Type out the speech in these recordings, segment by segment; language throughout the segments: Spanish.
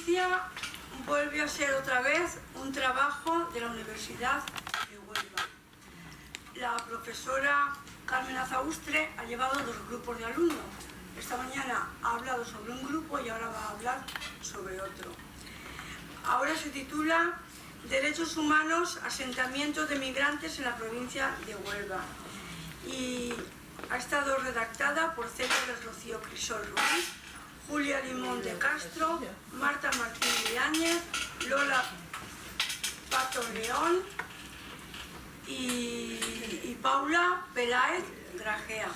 provincia vuelve a ser otra vez un trabajo de la Universidad de Huelva. La profesora Carmen Azaustre ha llevado 2 grupos de alumnos. Esta mañana ha hablado sobre un grupo y ahora va a hablar sobre otro. Ahora se titula Derechos Humanos, asentamientos de migrantes en la provincia de Huelva. Y ha estado redactada por Celia del Rocío Crisol Ruiz, Julia Limón de Castro, Marta Martín Yáñez, Lola Pato León y Paula Peláez Grajea,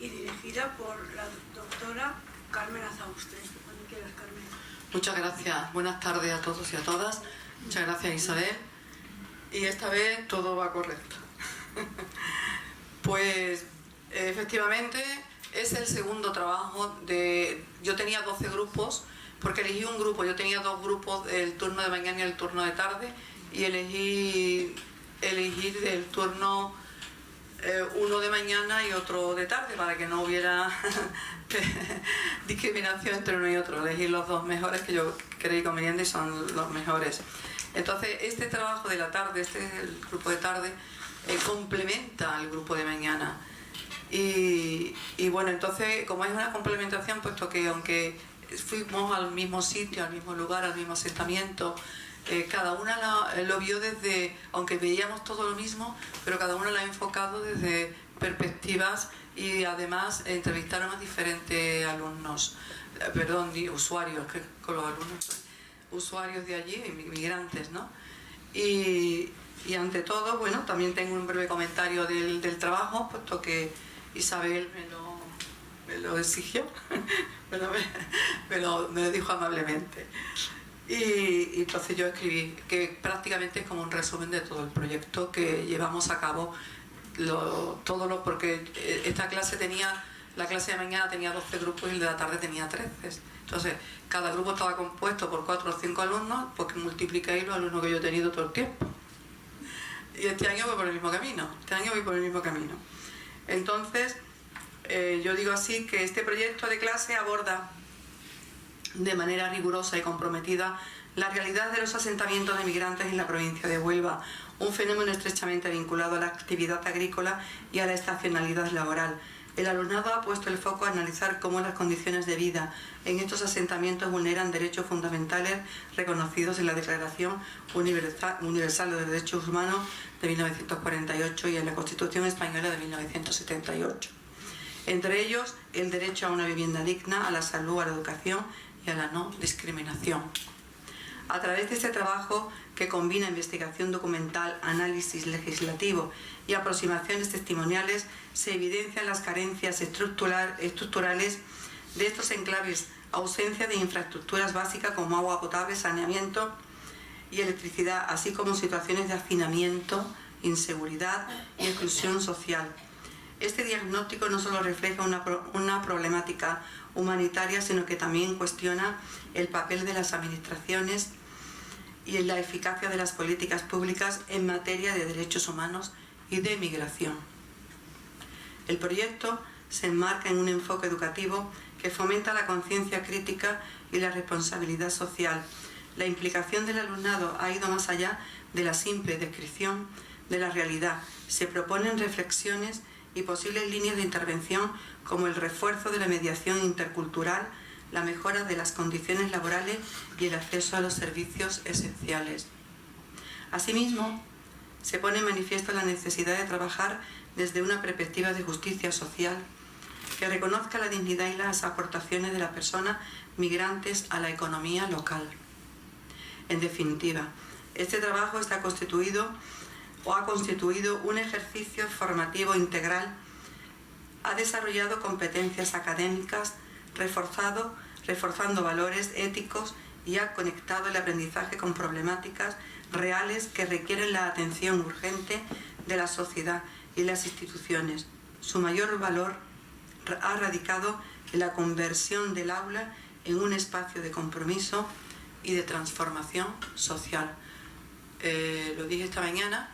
y dirigida por la doctora Carmen Azaustre. Cuando quieras, Carmen. Muchas gracias. Buenas tardes a todos y a todas. Muchas gracias, Isabel. Y esta vez todo va correcto. Pues efectivamente es el segundo trabajo de... Yo tenía 12 grupos, porque elegí un grupo. Yo tenía 2 grupos, el turno de mañana y el turno de tarde, y elegí el turno uno de mañana y otro de tarde, para que no hubiera discriminación entre uno y otro. Elegí los 2 mejores que yo creí conveniente y son los mejores. Entonces este trabajo de la tarde, este es el grupo de tarde, complementa al grupo de mañana. Y bueno, entonces como es una complementación, puesto que aunque fuimos al mismo sitio, al mismo lugar, al mismo asentamiento, cada una lo vio desde, aunque veíamos todo lo mismo, pero cada una lo ha enfocado desde perspectivas, y además entrevistaron a diferentes alumnos, usuarios, que con los alumnos, usuarios de allí, inmigrantes, ¿no? Y ante todo, bueno, también tengo un breve comentario del trabajo, puesto que Isabel me lo exigió, me lo dijo amablemente. Y entonces yo escribí, que prácticamente es como un resumen de todo el proyecto que llevamos a cabo, porque esta clase la clase de mañana tenía 12 grupos y el de la tarde tenía 13. Entonces, cada grupo estaba compuesto por 4 o 5 alumnos, porque multiplicáis los alumnos que yo he tenido todo el tiempo. Y este año voy por el mismo camino. Entonces, yo digo así, que este proyecto de clase aborda de manera rigurosa y comprometida la realidad de los asentamientos de migrantes en la provincia de Huelva, un fenómeno estrechamente vinculado a la actividad agrícola y a la estacionalidad laboral. El alumnado ha puesto el foco a analizar cómo las condiciones de vida en estos asentamientos vulneran derechos fundamentales reconocidos en la Declaración Universal de los Derechos Humanos de 1948 y en la Constitución Española de 1978. Entre ellos, el derecho a una vivienda digna, a la salud, a la educación y a la no discriminación. A través de este trabajo, que combina investigación documental, análisis legislativo y aproximaciones testimoniales, se evidencian las carencias estructurales de estos enclaves, ausencia de infraestructuras básicas como agua potable, saneamiento y electricidad, así como situaciones de hacinamiento, inseguridad y exclusión social. Este diagnóstico no solo refleja una problemática humanitaria, sino que también cuestiona el papel de las administraciones y la eficacia de las políticas públicas en materia de derechos humanos y de migración. El proyecto se enmarca en un enfoque educativo que fomenta la conciencia crítica y la responsabilidad social. La implicación del alumnado ha ido más allá de la simple descripción de la realidad. Se proponen reflexiones y posibles líneas de intervención, como el refuerzo de la mediación intercultural, la mejora de las condiciones laborales y el acceso a los servicios esenciales. Asimismo, se pone en manifiesto la necesidad de trabajar desde una perspectiva de justicia social que reconozca la dignidad y las aportaciones de las personas migrantes a la economía local. En definitiva, este trabajo ha constituido un ejercicio formativo integral, ha desarrollado competencias académicas, reforzando valores éticos, y ha conectado el aprendizaje con problemáticas reales que requieren la atención urgente de la sociedad y las instituciones. Su mayor valor ha radicado en la conversión del aula en un espacio de compromiso y de transformación social. Lo dije esta mañana,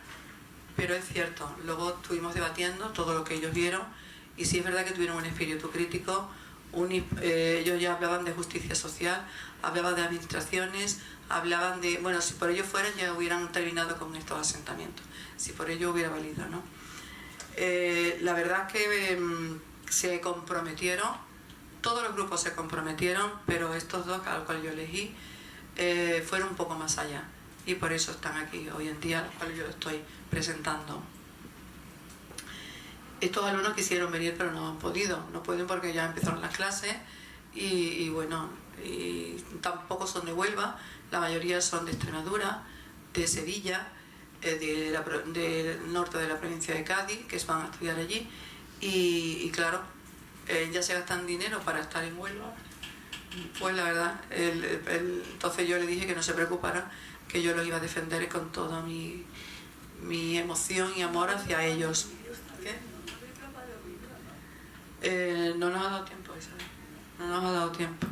pero es cierto. Luego estuvimos debatiendo todo lo que ellos vieron, y sí es verdad que tuvieron un espíritu crítico, ellos ya hablaban de justicia social, hablaban de administraciones, hablaban de, bueno, si por ello fueran ya hubieran terminado con estos asentamientos, si por ello hubiera valido, ¿no? La verdad es que se comprometieron, todos los grupos se comprometieron, pero estos dos, al cual yo elegí, fueron un poco más allá, y por eso están aquí hoy en día, los cuales yo estoy presentando. Estos alumnos quisieron venir, pero no han podido, no pueden porque ya empezaron las clases, y bueno, y tampoco son de Huelva, la mayoría son de Extremadura, de Sevilla, del norte de la provincia de Cádiz, que van a estudiar allí, y claro, ya se gastan dinero para estar en Huelva. Pues la verdad, entonces yo le dije que no se preocupara, que yo los iba a defender con toda mi emoción y amor hacia ellos. ¿Qué? No nos ha dado tiempo, Isabel. No nos ha dado tiempo.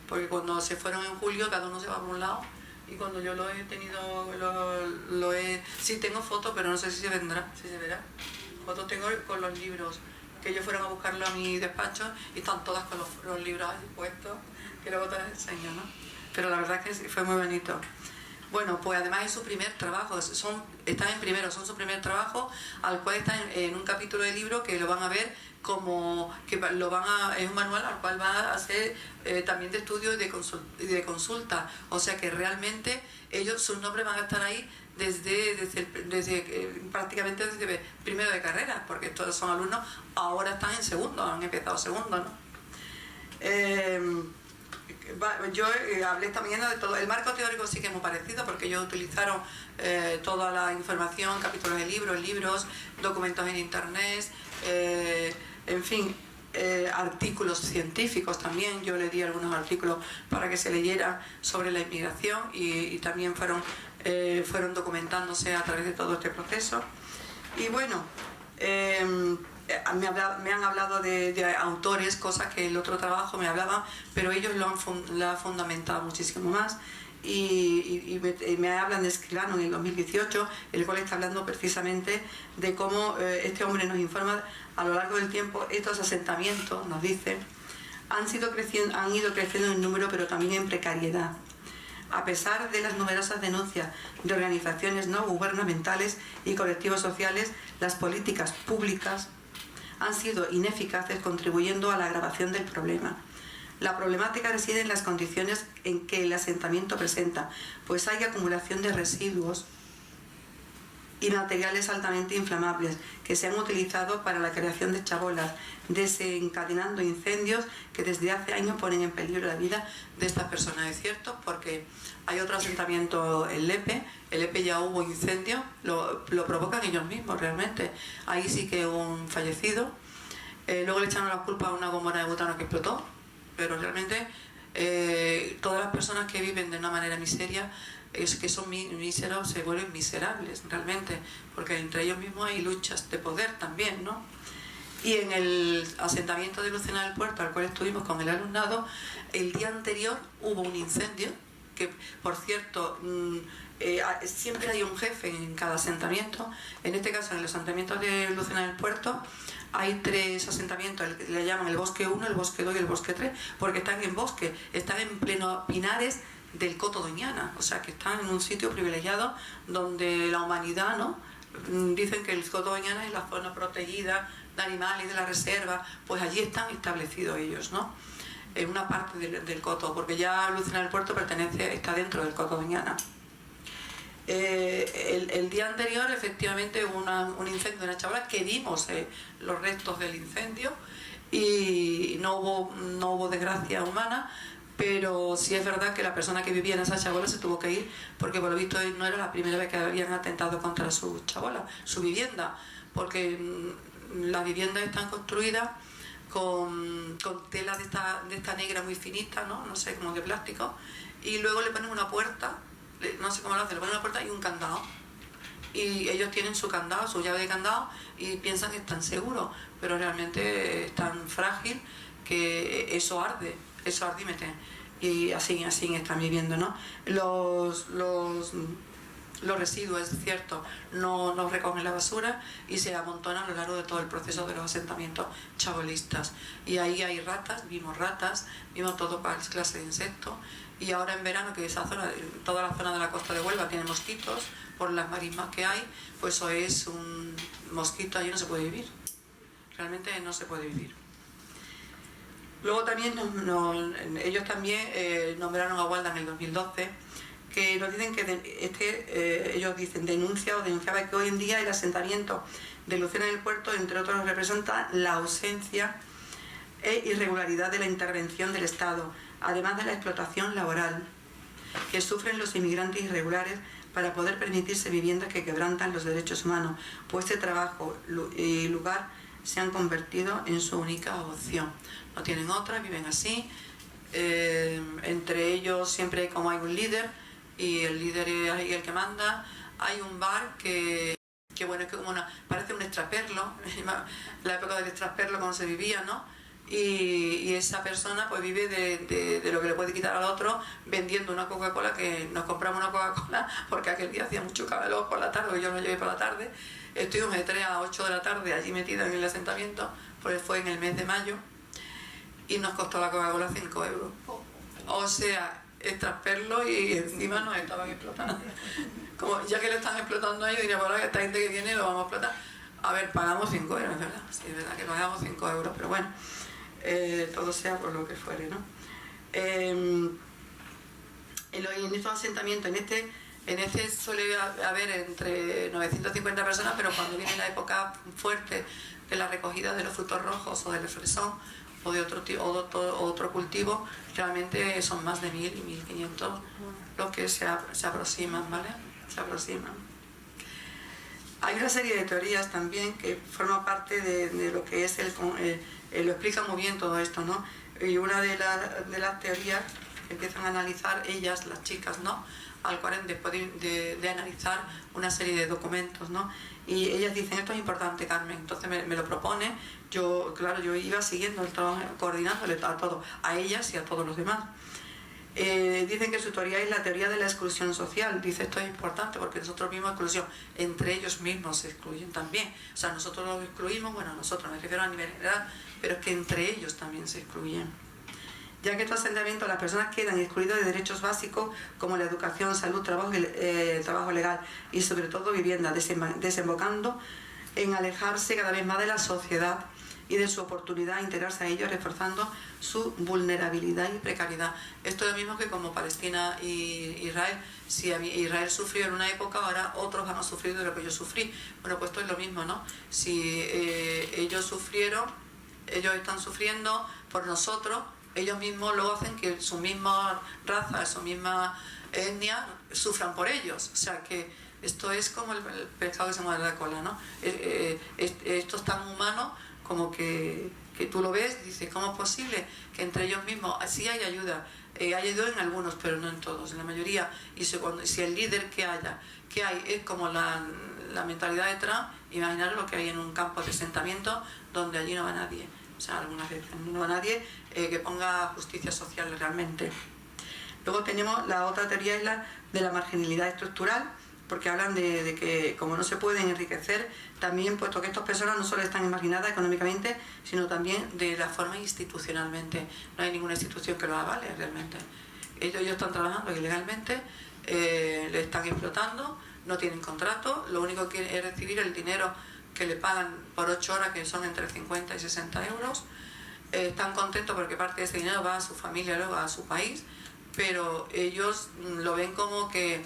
Porque cuando se fueron en julio, cada uno se va por un lado. Y cuando yo lo he tenido, sí tengo fotos, pero no sé si se vendrá, si se verá. Fotos tengo con los libros, que ellos fueron a buscarlo a mi despacho y están todas con los libros ahí puestos, que luego te les enseño, ¿no? Pero la verdad es que fue muy bonito. Bueno, pues además es su primer trabajo, están en primero, son su primer trabajo, al cual están en un capítulo del libro que lo van a ver como que es un manual al cual va a ser también de estudio y de consulta, o sea que realmente sus nombres van a estar ahí prácticamente desde primero de carrera, porque todos son alumnos, ahora están en segundo, han empezado segundo, ¿no? Yo hablé también de todo, el marco teórico sí que es muy parecido, porque ellos utilizaron toda la información, capítulos de libros, documentos en internet, en fin, artículos científicos también. Yo le di algunos artículos para que se leyeran sobre la inmigración y también fueron documentándose a través de todo este proceso. Y bueno, me han hablado de autores, cosas que el otro trabajo me hablaban, pero ellos lo han fundamentado muchísimo más. Y me hablan de Esquilano en el 2018, el cual está hablando precisamente de cómo este hombre nos informa a lo largo del tiempo. Estos asentamientos, nos dicen, han ido creciendo en número, pero también en precariedad. A pesar de las numerosas denuncias de organizaciones no gubernamentales y colectivos sociales, las políticas públicas han sido ineficaces, contribuyendo a la agravación del problema. La problemática reside en las condiciones en que el asentamiento presenta, pues hay acumulación de residuos y materiales altamente inflamables que se han utilizado para la creación de chabolas, desencadenando incendios que desde hace años ponen en peligro la vida de estas personas. Es cierto, porque hay otro asentamiento en Lepe, ya hubo incendios, lo provocan ellos mismos realmente. Ahí sí que hubo un fallecido, luego le echaron la culpa a una bomba de butano que explotó, pero realmente todas las personas que viven de una manera miseria, que son míseros, se vuelven miserables realmente, porque entre ellos mismos hay luchas de poder también, ¿no? Y en el asentamiento de Lucena del Puerto, al cual estuvimos con el alumnado, el día anterior hubo un incendio, que por cierto, siempre hay un jefe en cada asentamiento. En este caso, en el asentamiento de Lucena del Puerto, hay 3 asentamientos, le llaman el Bosque 1, el Bosque 2 y el Bosque 3, porque están en bosque, están en pleno pinares del Coto Doñana, o sea que están en un sitio privilegiado donde la humanidad, ¿no? Dicen que el Coto Doñana es la zona protegida de animales de la reserva, pues allí están establecidos ellos, ¿no? En una parte del Coto, porque ya Lucena del Puerto está dentro del Coto Doñana. El día anterior efectivamente hubo un incendio de una chabola que vimos los restos del incendio y no hubo desgracia humana, pero sí es verdad que la persona que vivía en esa chabola se tuvo que ir, porque por lo visto no era la primera vez que habían atentado contra su chabola, su vivienda, porque las viviendas están construidas con tela de esta negra muy finita, no sé, como de plástico, y luego le ponen una puerta, no sé cómo lo hacen, le ponen una puerta y un candado, y ellos tienen su candado, su llave de candado, y piensan que están seguros, pero realmente es tan frágil que eso arde y así están viviendo, ¿no? los residuos, es cierto, no recogen la basura y se amontonan a lo largo de todo el proceso de los asentamientos chabolistas. Y ahí hay ratas, vimos toda clase de insectos. Y ahora en verano, que esa zona, toda la zona de la costa de Huelva tiene mosquitos por las marismas que hay, pues eso es un mosquito, allí no se puede vivir. Realmente no se puede vivir. Luego también ellos también nombraron a Gualda en el 2012, que nos dicen que ellos dicen denunciaba que hoy en día el asentamiento de Lucena del Puerto, entre otros, representa la ausencia e irregularidad de la intervención del Estado, además de la explotación laboral que sufren los inmigrantes irregulares para poder permitirse viviendas que quebrantan los derechos humanos, pues este trabajo y lugar se han convertido en su única opción. No tienen otra, viven así. Entre ellos siempre como hay un líder, y el líder es ahí el que manda. Hay un bar que bueno, es que como parece un extraperlo, la época del extraperlo como se vivía, ¿no? Y esa persona pues vive de lo que le puede quitar al otro vendiendo una Coca-Cola, que nos compramos una Coca-Cola porque aquel día hacía mucho calor por la tarde, yo lo llevé por la tarde. Estuvimos de 3 a 8 de la tarde allí metidos en el asentamiento, pues fue en el mes de mayo, y nos costó la Coca-Cola 5 euros. O sea, extraperlo, y encima nos estaban explotando. Como ya que le están explotando a ellos, diría, ahora que esta gente que viene lo vamos a explotar. A ver, pagamos 5 euros, ¿verdad? Sí, es verdad que pagamos 5 euros, pero bueno, todo sea por lo que fuere, ¿no? En estos asentamientos, en este suele haber entre 950 personas, pero cuando viene la época fuerte de la recogida de los frutos rojos o del fresón o de otro cultivo, realmente son más de 1000 y 1500 los que se aproximan, ¿vale? Se aproximan. Hay una serie de teorías también que forman parte de lo que es lo explica muy bien todo esto, ¿no? Y una de las teorías que empiezan a analizar ellas, las chicas, ¿no? Después de analizar una serie de documentos, ¿no? Y ellas dicen, esto es importante, Carmen, entonces me lo propone. Yo iba siguiendo el trabajo, coordinándole a todos, a ellas y a todos los demás. Dicen que su teoría es la teoría de la exclusión social. Dice, esto es importante porque nosotros mismos exclusión, entre ellos mismos se excluyen también. O sea, nosotros los excluimos, bueno, nosotros me refiero a nivel general, pero es que entre ellos también se excluyen. Ya que estos asentamientos las personas quedan excluidas de derechos básicos como la educación, salud, trabajo legal y sobre todo vivienda, desembocando en alejarse cada vez más de la sociedad y de su oportunidad de integrarse a ellos, reforzando su vulnerabilidad y precariedad. Esto es lo mismo que como Palestina y Israel. Si Israel sufrió en una época, ahora otros van a sufrir de lo que yo sufrí. Bueno, pues esto es lo mismo, ¿no? Si ellos sufrieron, ellos están sufriendo por nosotros, ellos mismos luego hacen que su misma raza, su misma etnia sufran por ellos. O sea que esto es como el pescado que se muerde la cola, ¿no? Esto es tan humano como que tú lo ves y dices, ¿cómo es posible que entre ellos mismos sí hay ayuda? Hay ayuda en algunos, pero no en todos, en la mayoría. Y si el líder que hay es como la mentalidad de Trump, imaginaros lo que hay en un campo de asentamiento donde allí no va nadie. O sea, algunas veces no va nadie que ponga justicia social realmente. Luego tenemos la otra teoría, es la de la marginalidad estructural, porque hablan de que como no se pueden enriquecer, también puesto que estas personas no solo están marginadas económicamente, sino también de la forma institucionalmente. No hay ninguna institución que los avale realmente. Ellos están trabajando ilegalmente, le están explotando, no tienen contrato, lo único que quieren es recibir el dinero que le pagan por 8 horas, que son entre 50 y 60 euros. Están contentos porque parte de ese dinero va a su familia, luego a su país, pero ellos lo ven como que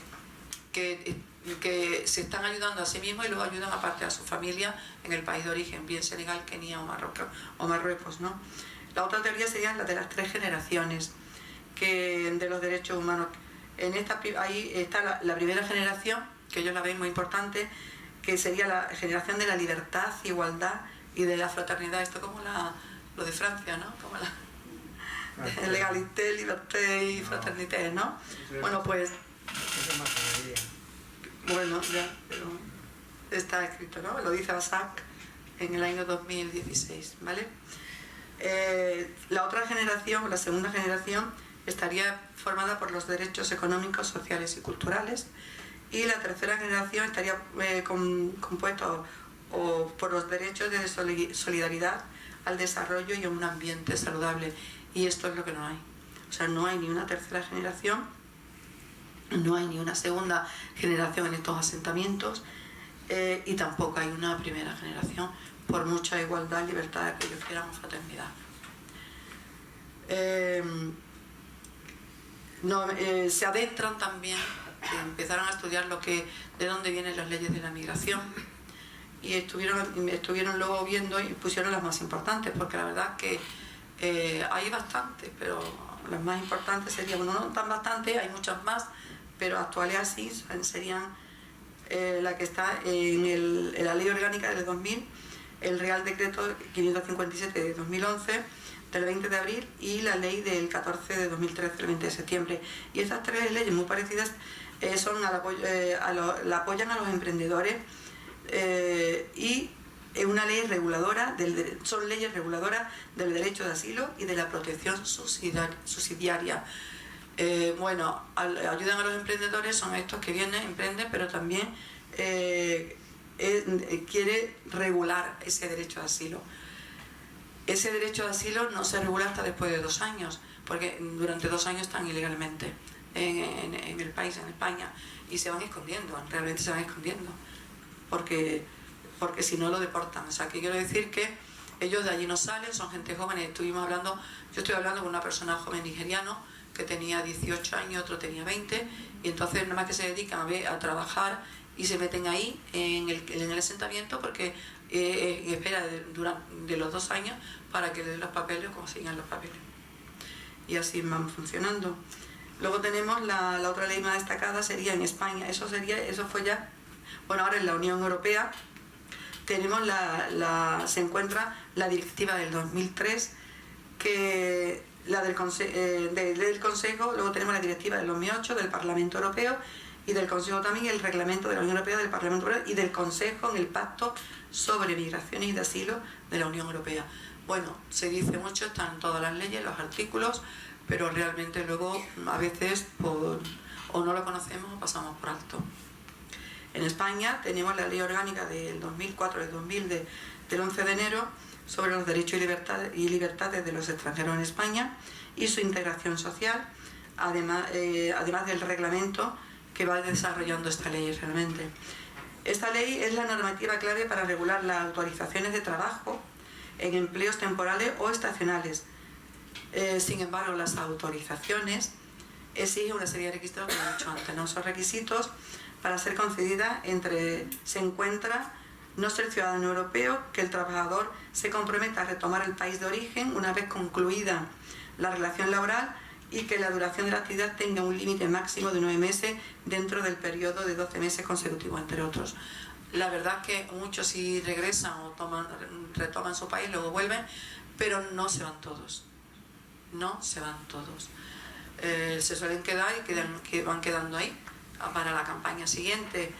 se están ayudando a sí mismos y luego ayudan aparte a su familia en el país de origen, bien Senegal, Kenia o Marruecos, ¿no? La otra teoría sería la de las 3 generaciones de los derechos humanos. Ahí está la primera generación, que ellos la ven muy importante, que sería la generación de la libertad, igualdad y de la fraternidad. Esto como lo de Francia, ¿no? Como la legalité, liberté y fraternité, ¿no? Bueno, pues... Bueno, ya, pero está escrito, ¿no? Lo dice Basak en el año 2016, ¿vale? La otra generación, la segunda generación, estaría formada por los derechos económicos, sociales y culturales, y la tercera generación estaría compuesta por los derechos de solidaridad al desarrollo y a un ambiente saludable, y esto es lo que no hay. O sea, no hay ni una tercera generación, no hay ni una segunda generación en estos asentamientos, y tampoco hay una primera generación, por mucha igualdad, libertad que ellos quieran, o fraternidad. Se adentran también, empezaron a estudiar de dónde vienen las leyes de la migración, y estuvieron luego viendo y pusieron las más importantes, porque la verdad es que hay bastantes, pero las más importantes serían, bueno, no tan bastantes, hay muchas más, pero actuales así serían la que está en la Ley Orgánica del 2000, el Real Decreto 557 de 2011, del 20 de abril, y la ley del 14 de 2013, del 20 de septiembre. Y estas tres leyes muy parecidas la apoyan a los emprendedores, y es una ley reguladora, son leyes reguladoras del derecho de asilo y de la protección subsidiaria. Ayudan a los emprendedores, son estos que vienen, emprenden, pero también quiere regular ese derecho de asilo. Ese derecho de asilo no se regula hasta después de 2 años, porque durante 2 años están ilegalmente en el país, en España, y se van escondiendo, realmente se van escondiendo, porque si no lo deportan. O sea, que quiero decir que ellos de allí no salen, son gente joven. Yo estoy hablando con una persona joven nigeriano que tenía 18 años, otro tenía 20, y entonces nada más que se dedican a trabajar y se meten ahí en el asentamiento, porque espera de los 2 años para que le den los papeles, consigan los papeles, y así van funcionando. Luego tenemos la otra ley más destacada, sería en España, eso fue ya, bueno, ahora en la Unión Europea tenemos se encuentra la directiva del 2003, que la del Consejo, luego tenemos la directiva del 2008 del Parlamento Europeo, y del Consejo también el reglamento de la Unión Europea, del Parlamento Europeo y del Consejo en el Pacto sobre Migraciones y de Asilo de la Unión Europea. Bueno, se dice mucho, están todas las leyes, los artículos, pero realmente luego a veces o no lo conocemos o pasamos por alto. En España tenemos la Ley Orgánica del 2004, del 2000, del 11 de enero, sobre los derechos y libertades de los extranjeros en España y su integración social, además del reglamento que va desarrollando esta ley realmente. Esta ley es la normativa clave para regular las autorizaciones de trabajo en empleos temporales o estacionales. Sin embargo, las autorizaciones exigen una serie de requisitos, como he dicho antes, ¿no? Esos requisitos, para ser concedida, se encuentra no ser ciudadano europeo, que el trabajador se comprometa a retomar el país de origen una vez concluida la relación laboral, y que la duración de la actividad tenga un límite máximo de 9 meses dentro del periodo de 12 meses consecutivos, entre otros. La verdad es que muchos sí regresan o retoman su país, luego vuelven, pero no se van todos. No se van todos. Se suelen quedar y van quedando ahí para la campaña siguiente.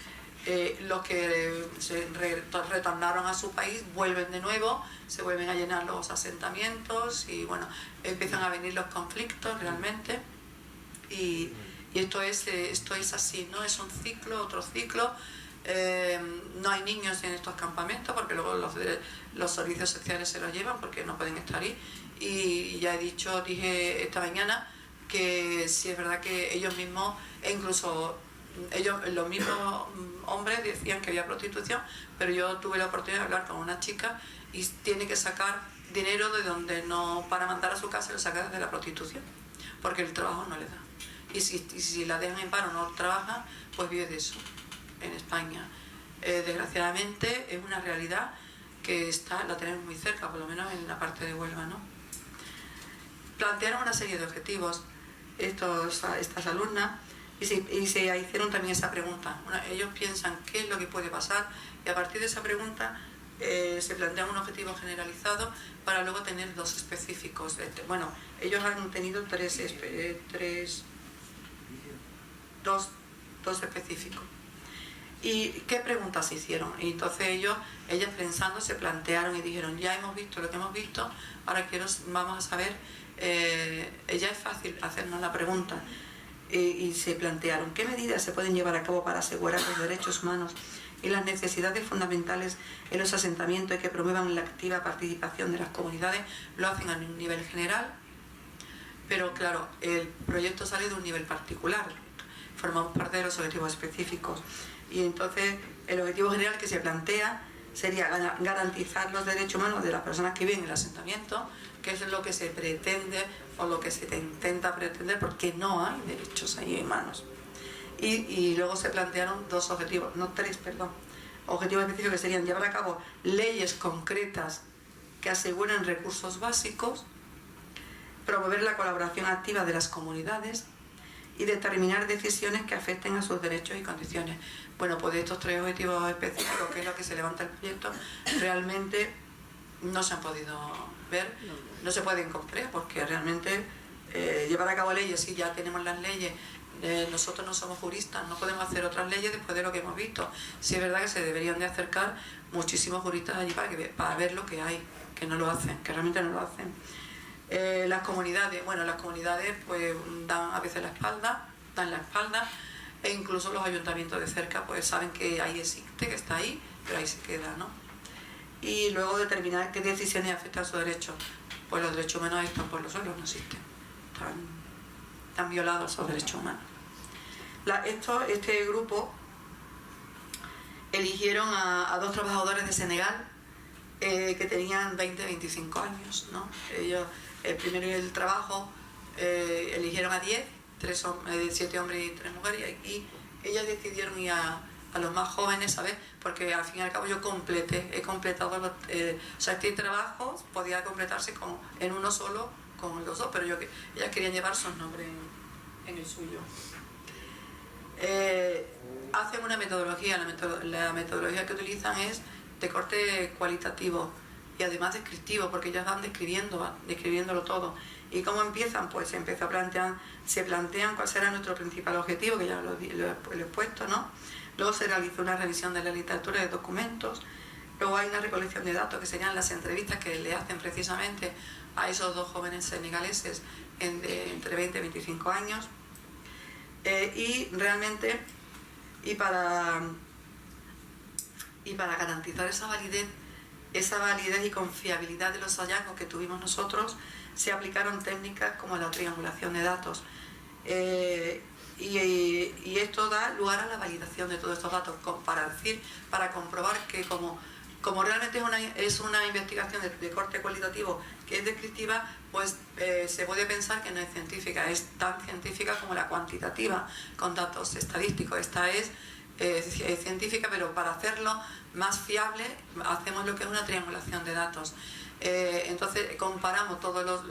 Los que retornaron a su país vuelven de nuevo, se vuelven a llenar los asentamientos, y bueno, empiezan a venir los conflictos realmente, y esto es así, ¿no? Es un ciclo, otro ciclo. No hay niños en estos campamentos, porque luego los servicios sociales se los llevan porque no pueden estar ahí, y ya dije esta mañana que sí es verdad que ellos mismos, e incluso los mismos hombres decían que había prostitución, pero yo tuve la oportunidad de hablar con una chica y tiene que sacar dinero de donde no, para mandar a su casa, lo saca desde la prostitución, porque el trabajo no le da. Y si la dejan en paro, no trabaja, pues vive de eso en España. Desgraciadamente es una realidad que la tenemos muy cerca, por lo menos en la parte de Huelva, ¿no? Plantearon una serie de objetivos estas alumnas, y se hicieron también esa pregunta. Ellos piensan qué es lo que puede pasar, y a partir de esa pregunta se plantean un objetivo generalizado para luego tener 2 específicos. Bueno, ellos han tenido 2 específicos. ¿Y qué preguntas se hicieron? Y entonces ellas pensando se plantearon y dijeron: ya hemos visto lo que hemos visto, ahora vamos a saber, ya es fácil hacernos la pregunta. y se plantearon qué medidas se pueden llevar a cabo para asegurar los derechos humanos y las necesidades fundamentales en los asentamientos y que promuevan la activa participación de las comunidades. Lo hacen a un nivel general, pero claro, el proyecto sale de un nivel particular, formamos parte de los objetivos específicos, y entonces el objetivo general que se plantea sería garantizar los derechos humanos de las personas que viven en el asentamiento, que es lo que se pretende o lo que se intenta pretender, porque no hay derechos ahí humanos. Y luego se plantearon dos objetivos, no tres, perdón, objetivos específicos que serían llevar a cabo leyes concretas que aseguren recursos básicos, promover la colaboración activa de las comunidades y determinar decisiones que afecten a sus derechos y condiciones. Bueno, pues de estos tres objetivos específicos, que es lo que se levanta el proyecto, realmente no se han podido ver, no se pueden cumplir, porque realmente llevar a cabo leyes, si ya tenemos las leyes, nosotros no somos juristas, no podemos hacer otras leyes después de lo que hemos visto. Sí es verdad que se deberían de acercar muchísimos juristas allí para ver lo que hay, que no lo hacen, que realmente no lo hacen. Las comunidades, bueno, las comunidades pues dan a veces dan la espalda, e incluso los ayuntamientos de cerca pues saben que ahí existe, que está ahí, pero ahí se queda, ¿no? Y luego determinar qué decisiones afectan a sus derechos. Pues los derechos humanos están por los suelos, no existen, están violados esos derechos humanos. Este grupo eligieron a dos trabajadores de Senegal que tenían 20-25 años, ¿no? Ellos, el primero y el trabajo, eligieron a 7 hombres y 3 mujeres, y ellas decidieron ir a los más jóvenes, ¿sabes? Porque al fin y al cabo yo he completado o sea, este trabajo podía completarse en uno solo con los dos, pero ellas querían llevar sus nombres en el suyo. Hacen una metodología, la metodología que utilizan es de corte cualitativo y además descriptivo, porque ellas van describiéndolo todo. ¿Y cómo empiezan? Pues se plantean cuál será nuestro principal objetivo, que ya lo he puesto, ¿no? Luego se realiza una revisión de la literatura de documentos, luego hay una recolección de datos que serían las entrevistas que le hacen precisamente a esos dos jóvenes senegaleses entre 20 y 25 años, y realmente, y para garantizar esa validez y confiabilidad de los hallazgos que tuvimos nosotros, se aplicaron técnicas como la triangulación de datos. Y esto da lugar a la validación de todos estos datos, para comprobar que como realmente es una investigación de corte cualitativo que es descriptiva, pues se puede pensar que no es científica, es tan científica como la cuantitativa, con datos estadísticos. Esta es científica, pero para hacerlo más fiable hacemos lo que es una triangulación de datos. Entonces comparamos todas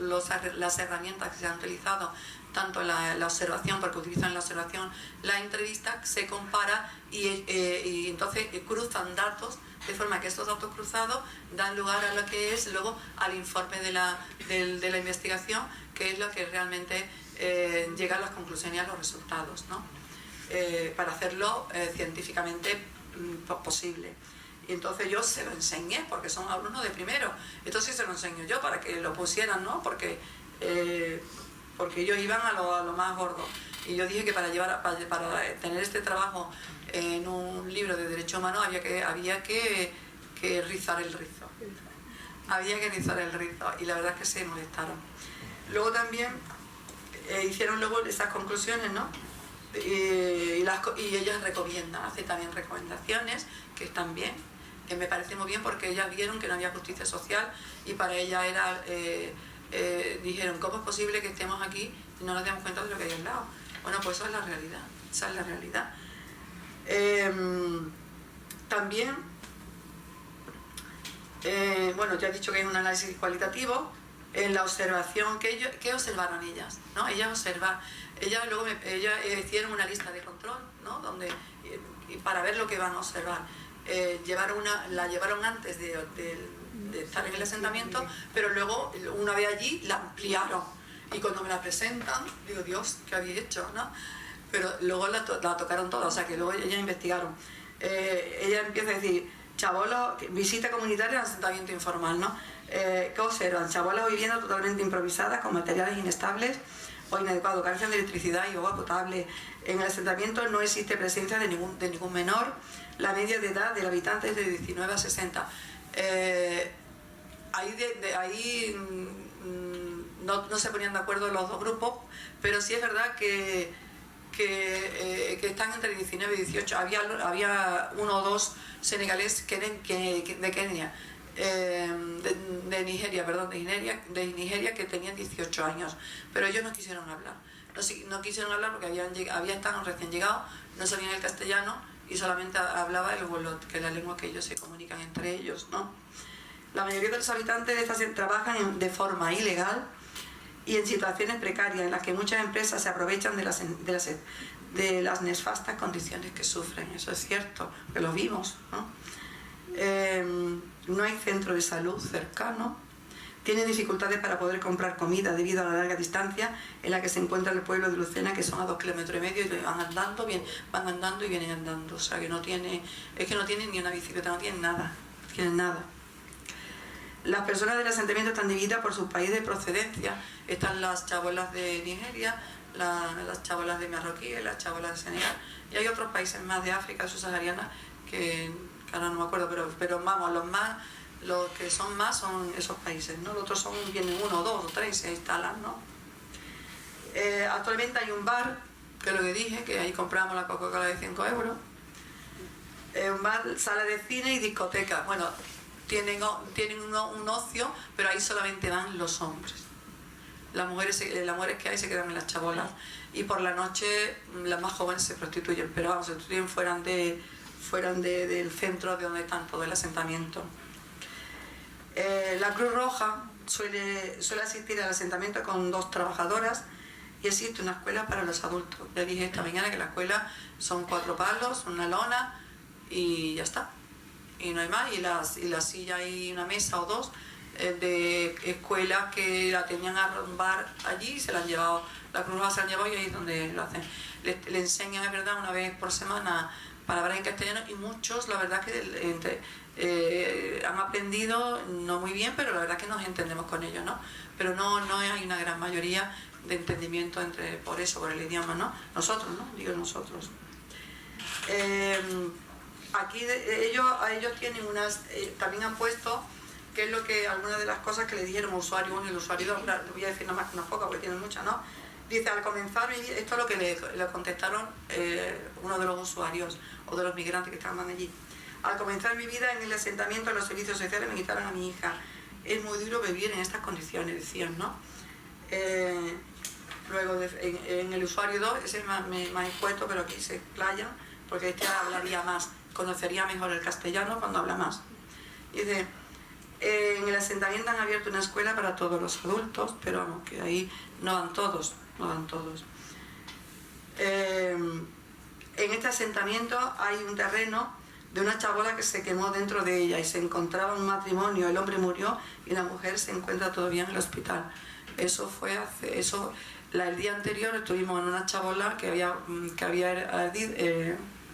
las herramientas que se han utilizado, tanto la observación, porque utilizan la observación, la entrevista, se compara y entonces cruzan datos, de forma que estos datos cruzados dan lugar a lo que es luego al informe de la investigación, que es lo que realmente llega a las conclusiones y a los resultados, ¿no? Para hacerlo científicamente posible. Y entonces yo se lo enseñé, porque son alumnos de primero, entonces se lo enseño yo para que lo pusieran, ¿no? Porque ellos iban a lo más gordo. Y yo dije que para tener este trabajo en un libro de derechos humanos había que rizar el rizo. Había que rizar el rizo, y la verdad es que se molestaron. Luego también hicieron esas conclusiones, ¿no? Y ellas recomiendan, hacen también recomendaciones que están bien, que me parece muy bien, porque ellas vieron que no había justicia social, y para ellas era dijeron, ¿cómo es posible que estemos aquí y no nos demos cuenta de lo que hay al lado? Bueno, pues esa es la realidad, también, bueno, ya he dicho que hay un análisis cualitativo. En la observación, ¿qué observaron ellas? ¿No? Ellas hicieron una lista de control, ¿no? Y para ver lo que van a observar. La llevaron antes de estar en el asentamiento, pero luego, una vez allí, la ampliaron. Y cuando me la presentan, digo, Dios, ¿qué habéis hecho? ¿No? Pero luego la tocaron toda, o sea que luego ellas investigaron. Ella empieza a decir, chavalos, visita comunitaria en asentamiento informal, ¿no? ¿Qué observan? Chavalas o viviendas totalmente improvisadas, con materiales inestables, o inadecuado, carecen de electricidad y agua potable. En el asentamiento no existe presencia de ningún menor. La media de edad del habitante es de 19 a 60. Ahí no se ponían de acuerdo los dos grupos, pero sí es verdad que están entre 19 y 18. Había uno o dos senegaleses de Kenia, de Nigeria, que tenían 18 años, pero ellos no quisieron hablar. No quisieron hablar porque estaban recién llegados, no sabían el castellano y solamente hablaba el wolot, que es la lengua que ellos se comunican entre ellos, ¿no? La mayoría de los habitantes de estas trabajan de forma ilegal y en situaciones precarias en las que muchas empresas se aprovechan de las nefastas condiciones que sufren. Eso es cierto, que lo vimos, ¿no? No hay centro de salud cercano. Tienen dificultades para poder comprar comida debido a la larga distancia en la que se encuentra el pueblo de Lucena, que son a 2,5 kilómetros, y van andando y vienen andando. O sea que no tienen ni una bicicleta, no tienen nada. Las personas del asentamiento están divididas por su país de procedencia. Están las chabolas de Nigeria, las chabolas de Marroquí, las chabolas de Senegal, y hay otros países más de África subsahariana que ahora no me acuerdo, pero vamos, los que son más son esos países, ¿no? Los otros vienen 1, 2 o 3 y se instalan, ¿no? Actualmente hay un bar, que es lo que dije, que ahí compramos la Coca-Cola de 5 euros. Un bar, sala de cine y discoteca. Bueno, tienen un ocio, pero ahí solamente van los hombres. Las mujeres que hay se quedan en las chabolas, y por la noche las más jóvenes se prostituyen, pero vamos, se prostituyen fuera del centro de donde están todo el asentamiento. La Cruz Roja suele asistir al asentamiento con 2 trabajadoras, y existe una escuela para los adultos. Ya dije esta mañana que la escuela son 4 palos, una lona y ya está. Y no hay más, y la silla y una mesa o 2 de escuelas que la tenían a rumbar allí, se la han llevado, la Cruz Roja se la han llevado, y ahí es donde lo hacen. Le enseñan, es verdad, una vez por semana palabras en castellano, y muchos, la verdad que han aprendido, no muy bien, pero la verdad que nos entendemos con ellos, ¿no? Pero no hay una gran mayoría de entendimiento por el idioma, ¿no? Nosotros, ¿no? Digo nosotros. Aquí ellos tienen también han puesto, que es algunas de las cosas que le dijeron usuario 1 y el usuario 2, le voy a decir nada más que unas pocas porque tienen muchas, ¿no? Dice, al comenzar, esto es lo que le contestaron uno de los usuarios o de los migrantes que estaban allí. Al comenzar mi vida en el asentamiento, los servicios sociales me quitaron a mi hija. Es muy duro vivir en estas condiciones, decían, ¿no? Luego, en el usuario 2, ese es más expuesto, pero aquí se explayan, porque este hablaría más, conocería mejor el castellano cuando habla más. Dice, en el asentamiento han abierto una escuela para todos los adultos, pero vamos, que ahí no van todos. En este asentamiento hay un terreno de una chabola que se quemó dentro de ella y se encontraba un matrimonio, el hombre murió y la mujer se encuentra todavía en el hospital. Eso fue el día anterior estuvimos en una chabola que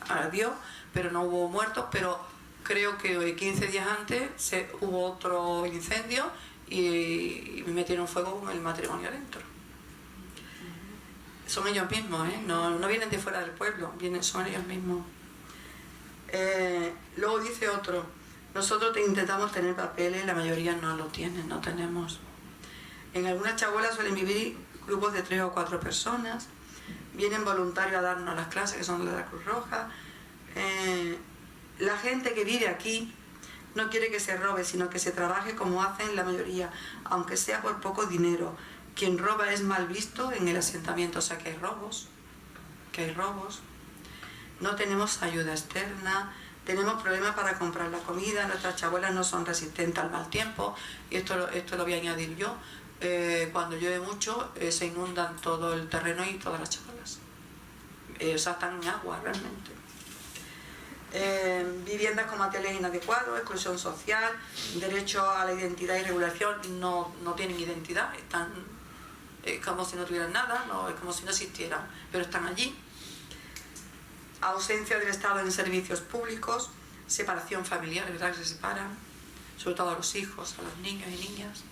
ardió, pero no hubo muertos, pero creo que hoy, 15 días antes, hubo otro incendio y me metieron fuego con el matrimonio adentro. Son ellos mismos, no vienen de fuera del pueblo, son ellos mismos. Luego dice otro, nosotros intentamos tener papeles, la mayoría no lo tienen, no tenemos. En algunas chabolas suelen vivir grupos de 3 o 4 personas, vienen voluntarios a darnos las clases, que son de la Cruz Roja. La gente que vive aquí no quiere que se robe, sino que se trabaje como hacen la mayoría, aunque sea por poco dinero. Quien roba es mal visto en el asentamiento, o sea que hay robos. No tenemos ayuda externa, tenemos problemas para comprar la comida, nuestras chabolas no son resistentes al mal tiempo, y esto lo voy a añadir yo. Cuando llueve mucho se inundan todo el terreno y todas las chabolas. O sea, están en agua realmente. Viviendas con materiales inadecuados, exclusión social, derecho a la identidad y regulación, no tienen identidad, están como si no tuvieran nada, es como si no existieran, pero están allí. Ausencia del Estado en servicios públicos, separación familiar, ¿verdad? Que se separan, sobre todo a los hijos, a los niños y niñas.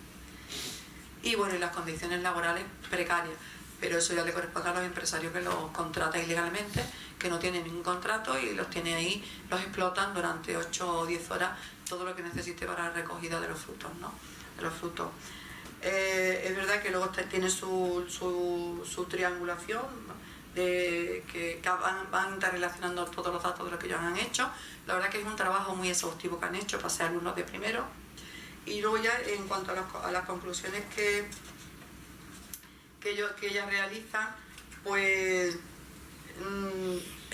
Y bueno, y las condiciones laborales precarias. pero eso ya le corresponde a los empresarios que los contratan ilegalmente, que no tienen ningún contrato y los tienen ahí, los explotan durante 8 o 10 horas todo lo que necesite para la recogida de los frutos, ¿no? De los frutos. Es verdad que luego tiene su triangulación, de que van interrelacionando todos los datos de lo que ellos han hecho. La verdad que es un trabajo muy exhaustivo que han hecho para ser alumnos de primero. Y luego ya en cuanto a las conclusiones que ellas realizan, pues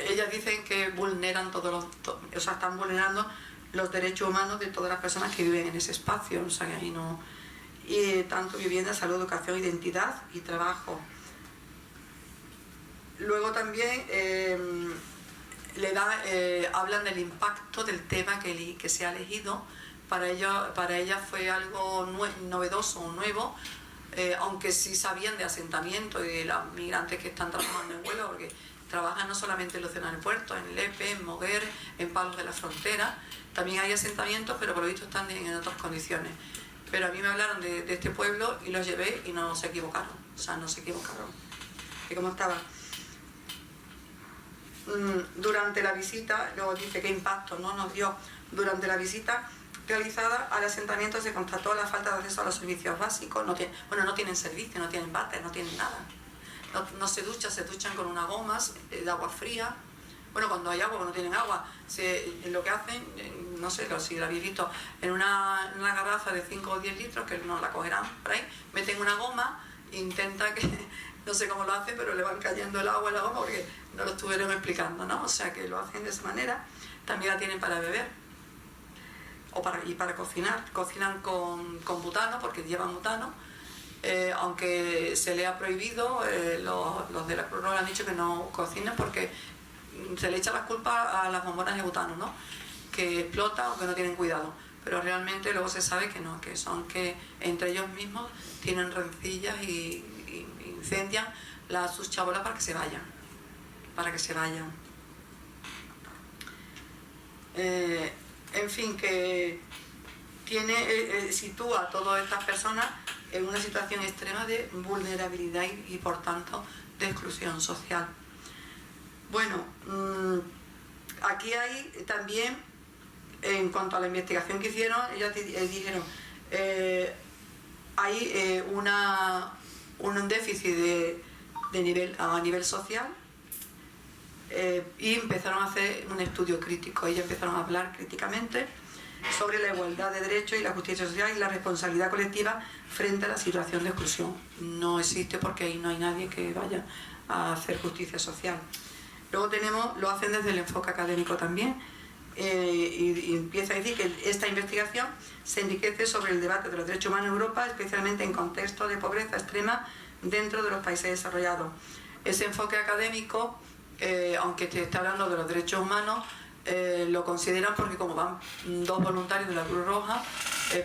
ellas dicen que vulneran están vulnerando los derechos humanos de todas las personas que viven en ese espacio, o sea que ahí no, y tanto vivienda, salud, educación, identidad y trabajo. Luego también hablan del impacto del tema que se ha elegido. Para ella fue algo novedoso o nuevo, aunque sí sabían de asentamiento y de los migrantes que están trabajando en Huelva, porque trabajan no solamente en los aeropuertos, en Lepe, en Moguer, en Palos de la Frontera. También hay asentamientos, pero por lo visto están en otras condiciones. Pero a mí me hablaron de este pueblo y los llevé y no se equivocaron. O sea, no se equivocaron. ¿Y cómo estaba? Durante la visita, luego dice qué impacto nos dio. Durante la visita realizada al asentamiento se constató la falta de acceso a los servicios básicos. No tienen servicio, no tienen váter, no tienen nada. No se duchan, se duchan con unas gomas de agua fría. Bueno, cuando hay agua, cuando no tienen agua, lo que hacen, no sé si lo habéis visto, en una garrafa de 5 o 10 litros, que no la cogerán por ahí, meten una goma, intenta que, no sé cómo lo hacen, pero le van cayendo el agua en la goma porque no lo estuvieron explicando, ¿no? O sea que lo hacen de esa manera. También la tienen para beber y para cocinar. Cocinan con butano, porque llevan butano. Aunque se le ha prohibido, los de la Cruz Roja han dicho que no cocinen porque se le echa las culpas a las bombonas de butano, ¿no? Que explotan o que no tienen cuidado. Pero realmente luego se sabe que no, que entre ellos mismos tienen rencillas y incendian sus chabolas para que se vayan. En fin, que sitúa a todas estas personas en una situación extrema de vulnerabilidad y por tanto de exclusión social. Bueno, aquí hay también, en cuanto a la investigación que hicieron, ellos dijeron hay un déficit a nivel social, y empezaron a hacer un estudio crítico. Ellos empezaron a hablar críticamente sobre la igualdad de derechos y la justicia social y la responsabilidad colectiva frente a la situación de exclusión. No existe porque ahí no hay nadie que vaya a hacer justicia social. Luego lo hacen desde el enfoque académico también, y empieza a decir que esta investigación se enriquece sobre el debate de los derechos humanos en Europa, especialmente en contextos de pobreza extrema dentro de los países desarrollados. Ese enfoque académico, aunque te está hablando de los derechos humanos, lo consideran porque como van 2 voluntarios de la Cruz Roja,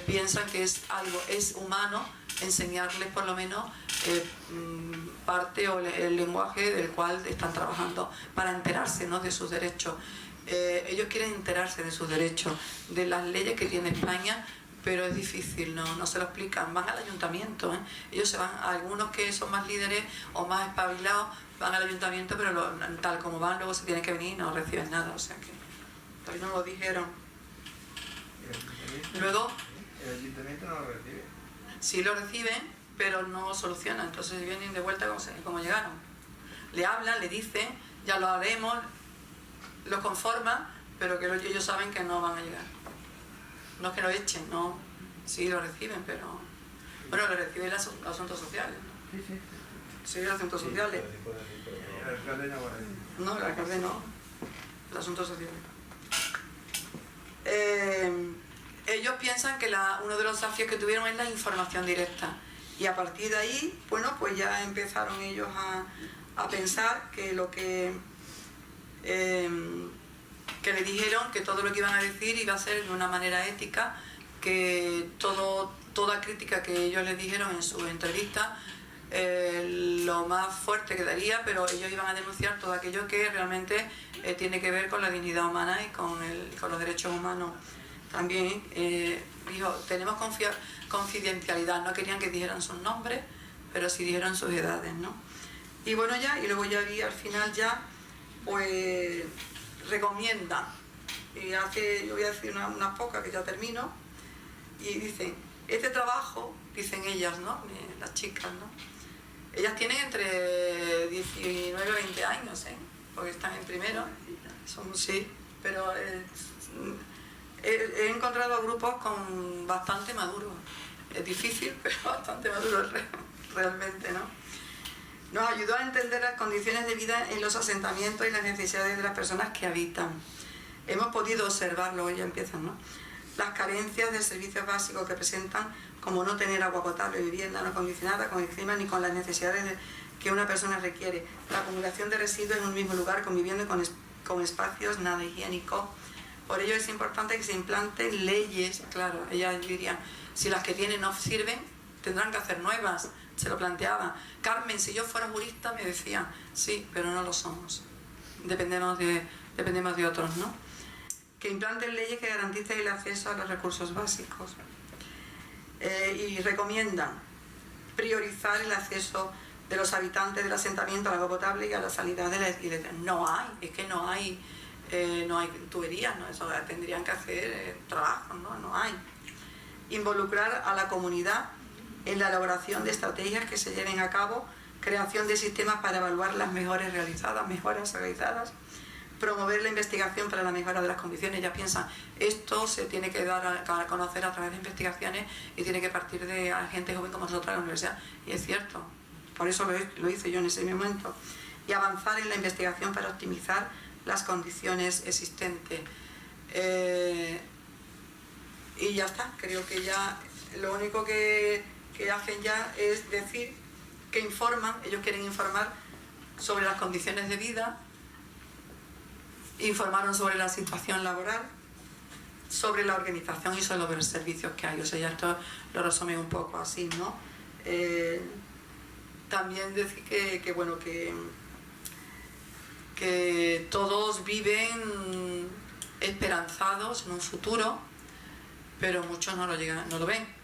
piensan que es humano enseñarles por lo menos parte o el lenguaje del cual están trabajando para enterarse, ¿no?, de sus derechos. Ellos quieren enterarse de sus derechos, de las leyes que tiene España, pero es difícil, no se lo explican. Van al ayuntamiento, ellos se van, algunos que son más líderes o más espabilados van al ayuntamiento, pero tal como van luego se tienen que venir y no reciben nada, o sea que todavía no lo dijeron. Luego ¿el ayuntamiento no lo recibe? Sí lo reciben, pero no solucionan, entonces vienen de vuelta como llegaron. Le hablan, le dicen, ya lo haremos, los conforman, pero que ellos saben que no van a llegar. No es que lo echen, no, sí lo reciben, pero bueno, lo reciben los asuntos sociales, ¿no? Sí, los asuntos sociales. El alcalde no va a decir. No, el alcalde no, los asuntos sociales. Ellos piensan que uno de los desafíos que tuvieron es la información directa, y a partir de ahí, bueno, pues ya empezaron ellos a pensar que lo que le dijeron, que todo lo que iban a decir iba a ser de una manera ética, que toda crítica que ellos les dijeron en su entrevista, lo más fuerte quedaría, pero ellos iban a denunciar todo aquello que realmente tiene que ver con la dignidad humana y con los derechos humanos. También dijo, tenemos confidencialidad, no querían que dijeran sus nombres, pero sí dijeron sus edades, ¿no? Y bueno, y luego ya vi al final ya, pues recomiendan. Y yo voy a decir unas pocas que ya termino. Y dicen, este trabajo, dicen ellas, ¿no? Las chicas, ¿no? Ellas tienen entre 19 y 20 años, ¿eh? Porque están en primero. Sí, pero he encontrado grupos con bastante maduros. Es difícil, pero bastante maduros realmente, ¿no? Nos ayudó a entender las condiciones de vida en los asentamientos y las necesidades de las personas que habitan. Hemos podido observarlo, ya empiezan, ¿no? Las carencias de servicios básicos que presentan, como no tener agua potable, vivienda no acondicionada, con el clima ni con las necesidades que una persona requiere. La acumulación de residuos en un mismo lugar, conviviendo con espacios nada higiénicos. Por ello es importante que se implanten leyes, claro, ellas dirían, si las que tienen no sirven, tendrán que hacer nuevas. Se lo planteaba. Carmen, si yo fuera jurista, me decía, sí, pero no lo somos. Dependemos de otros, ¿no? Que implanten leyes que garanticen el acceso a los recursos básicos. Y recomiendan priorizar el acceso de los habitantes del asentamiento al agua potable y a la sanidad de la iglesia. No hay, es que no hay tuberías, ¿no? Eso tendrían que hacer trabajos, ¿no? No hay. Involucrar a la comunidad en la elaboración de estrategias que se lleven a cabo, creación de sistemas para evaluar las mejoras realizadas, promover la investigación para la mejora de las condiciones. Ya piensan, esto se tiene que dar a conocer a través de investigaciones y tiene que partir de gente joven como nosotros en la universidad. Y es cierto, por eso lo hice yo en ese momento. Y avanzar en la investigación para optimizar las condiciones existentes. Y ya está, creo que ya lo único que hacen ya es decir que informan, ellos quieren informar sobre las condiciones de vida, informaron sobre la situación laboral, sobre la organización y sobre los servicios que hay. O sea, ya esto lo resumen un poco así, ¿no? También decir que todos viven esperanzados en un futuro, pero muchos no lo ven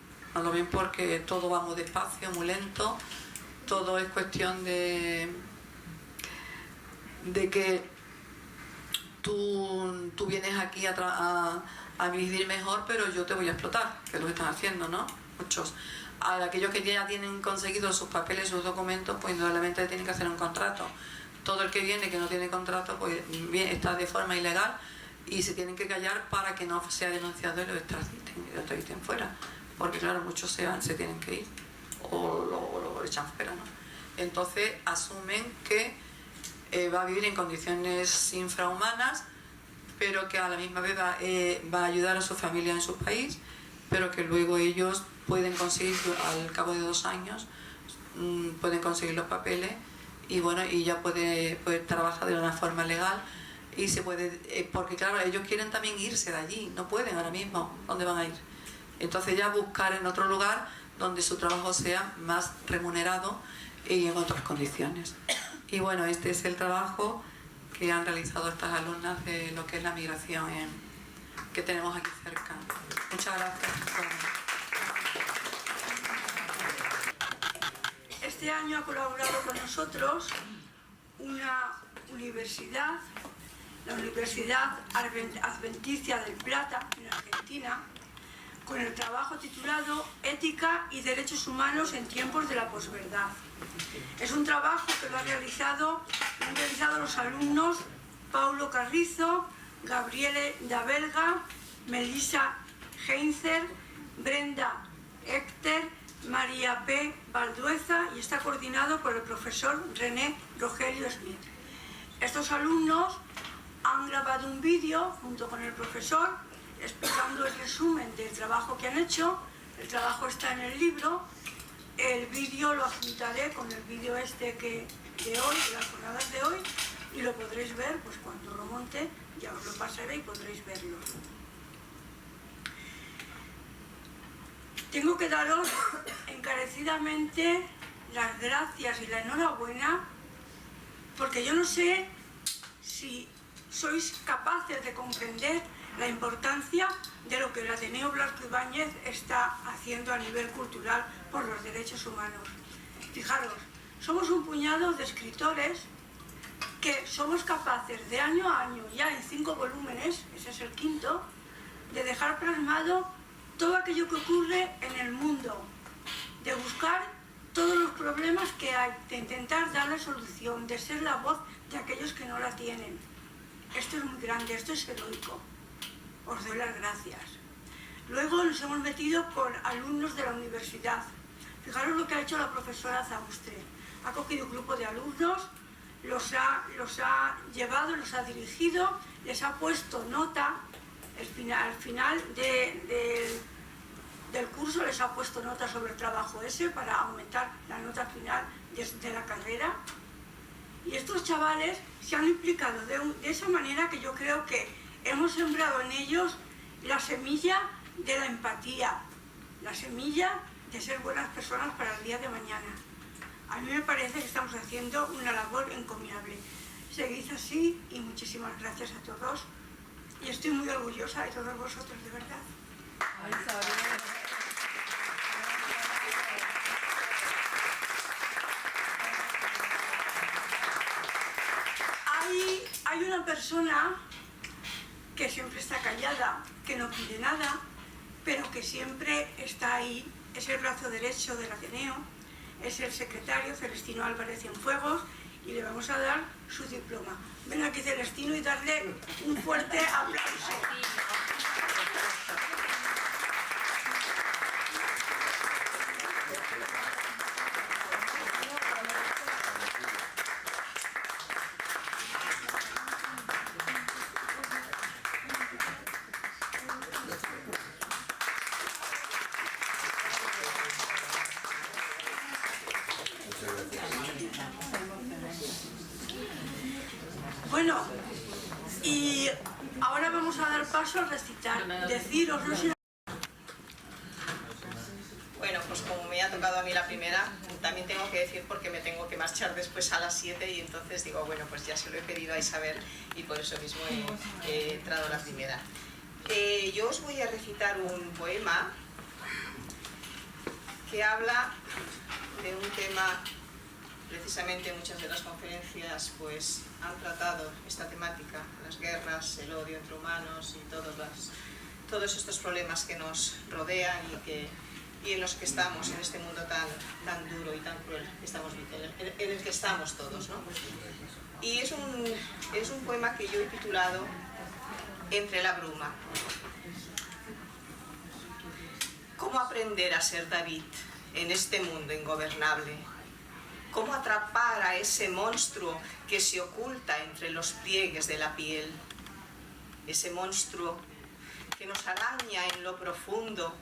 porque todo va muy despacio, muy lento, todo es cuestión de que tú vienes aquí a vivir mejor, pero yo te voy a explotar, que es lo que están haciendo, ¿no? Muchos. A aquellos que ya tienen conseguido sus papeles, sus documentos, pues indudablemente tienen que hacer un contrato. Todo el que viene que no tiene contrato, pues está de forma ilegal y se tienen que callar para que no sea denunciado y lo extraditen fuera. Porque claro, muchos se tienen que ir o lo echan fuera, ¿no? Entonces asumen que va a vivir en condiciones infrahumanas, pero que a la misma vez va a ayudar a su familia en su país, pero que luego ellos pueden conseguir, al cabo de 2 años, pueden conseguir los papeles y bueno, y ya puede trabajar de una forma legal y se puede, porque claro, ellos quieren también irse de allí, no pueden ahora mismo, ¿dónde van a ir? Entonces ya buscar en otro lugar donde su trabajo sea más remunerado y en otras condiciones. Y bueno, este es el trabajo que han realizado estas alumnas de lo que es la migración que tenemos aquí cerca. Muchas gracias. Este año ha colaborado con nosotros una universidad, la Universidad Adventicia del Plata, en Argentina, con el trabajo titulado Ética y Derechos Humanos en tiempos de la posverdad. Es un trabajo que lo han realizado los alumnos Paulo Carrizo, Gabriele Dabelga, Melissa Heinzer, Brenda Hector, María P. Baldueza y está coordinado por el profesor René Rogelio Smith. Estos alumnos han grabado un vídeo junto con el profesor explicando el resumen del trabajo que han hecho. El trabajo está en el libro. El vídeo lo adjuntaré con el vídeo de hoy, de las jornadas de hoy, y lo podréis ver pues cuando lo monte, ya os lo pasaré y podréis verlo. Tengo que daros encarecidamente las gracias y la enhorabuena, porque yo no sé si sois capaces de comprender la importancia de lo que el Ateneo Blasco Ibáñez está haciendo a nivel cultural por los derechos humanos. Fijaros, Somos un puñado de escritores que somos capaces de año a año, ya en 5 volúmenes, ese es el quinto, de dejar plasmado todo aquello que ocurre en el mundo, de buscar todos los problemas que hay, de intentar darle solución, de ser la voz de aquellos que no la tienen. Esto es muy grande, esto es heroico. Os doy las gracias. Luego nos hemos metido con alumnos de la universidad. Fijaros lo que ha hecho la profesora Zaustre. Ha cogido un grupo de alumnos, los ha llevado, los ha dirigido, les ha puesto nota, al final del curso les ha puesto nota sobre el trabajo ese para aumentar la nota final de la carrera. Y estos chavales se han implicado de esa manera que yo creo que hemos sembrado en ellos la semilla de la empatía, la semilla de ser buenas personas para el día de mañana. A mí me parece que estamos haciendo una labor encomiable. Seguid así y muchísimas gracias a todos. Y estoy muy orgullosa de todos vosotros, de verdad. Hay una persona que siempre está callada, que no pide nada, pero que siempre está ahí. Es el brazo derecho del Ateneo, es el secretario Celestino Álvarez Cienfuegos, y le vamos a dar su diploma. Ven aquí, Celestino, y darle un fuerte aplauso. Bueno, y ahora vamos a dar paso al recital. Deciros, no sé... Bueno, pues como me ha tocado a mí la primera, también tengo que decir porque me tengo que marchar después a las 7 y entonces digo, bueno, pues ya se lo he pedido a Isabel y por eso mismo he entrado la primera. Yo os voy a recitar un poema que habla de un tema. Precisamente muchas de las conferencias pues han tratado esta temática, las guerras, el odio entre humanos y todos estos problemas que nos rodean y en los que estamos, en este mundo tan duro y tan cruel en el que estamos todos, ¿no? Y es un poema que yo he titulado Entre la bruma. ¿Cómo aprender a ser David en este mundo ingobernable? ¿Cómo atrapar a ese monstruo que se oculta entre los pliegues de la piel? Ese monstruo que nos araña en lo profundo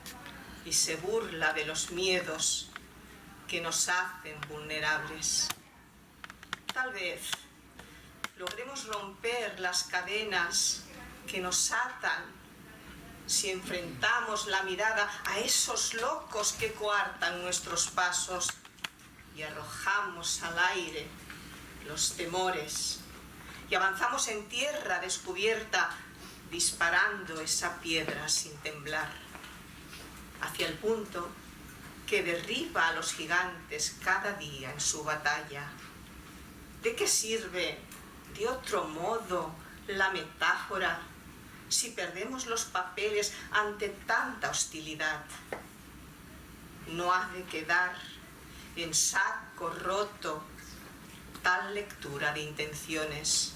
y se burla de los miedos que nos hacen vulnerables. Tal vez logremos romper las cadenas que nos atan si enfrentamos la mirada a esos locos que coartan nuestros pasos y arrojamos al aire los temores y avanzamos en tierra descubierta disparando esa piedra sin temblar hacia el punto que derriba a los gigantes cada día en su batalla. ¿De qué sirve de otro modo la metáfora si perdemos los papeles ante tanta hostilidad? No ha de quedar en saco roto tal lectura de intenciones.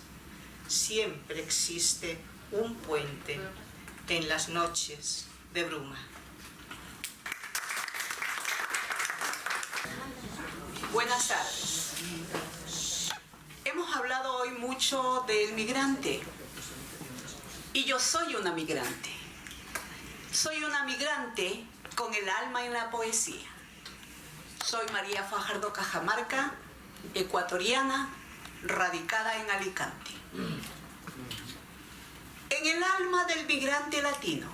Siempre existe un puente en las noches de bruma. Buenas tardes. Hemos hablado hoy mucho del migrante y yo soy una migrante. Soy una migrante con el alma en la poesía. Soy María Fajardo Cajamarca, ecuatoriana, radicada en Alicante. En el alma del migrante latino,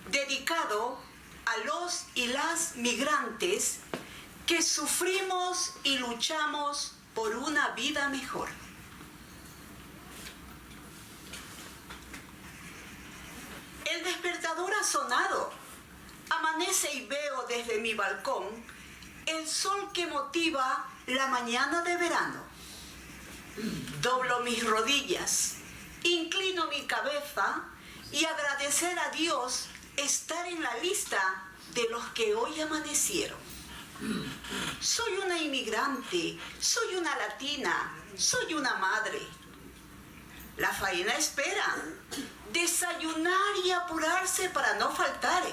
dedicado a los y las migrantes que sufrimos y luchamos por una vida mejor. El despertador ha sonado. Amanece y veo desde mi balcón el sol que motiva la mañana de verano. Doblo mis rodillas, inclino mi cabeza y agradecer a Dios estar en la lista de los que hoy amanecieron. Soy una inmigrante, soy una latina, soy una madre. La faena espera, desayunar y apurarse para no faltar.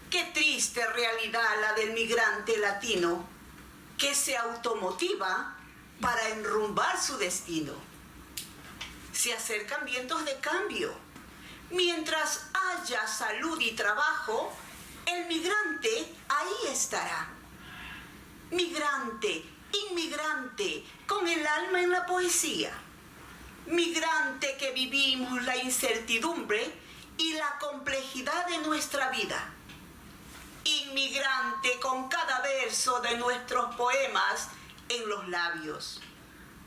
Qué triste realidad la del migrante latino que se automotiva para enrumbar su destino. Se acercan vientos de cambio. Mientras haya salud y trabajo, el migrante ahí estará. Migrante, inmigrante, con el alma en la poesía. Migrante que vivimos la incertidumbre y la complejidad de nuestra vida. Inmigrante con cada verso de nuestros poemas en los labios,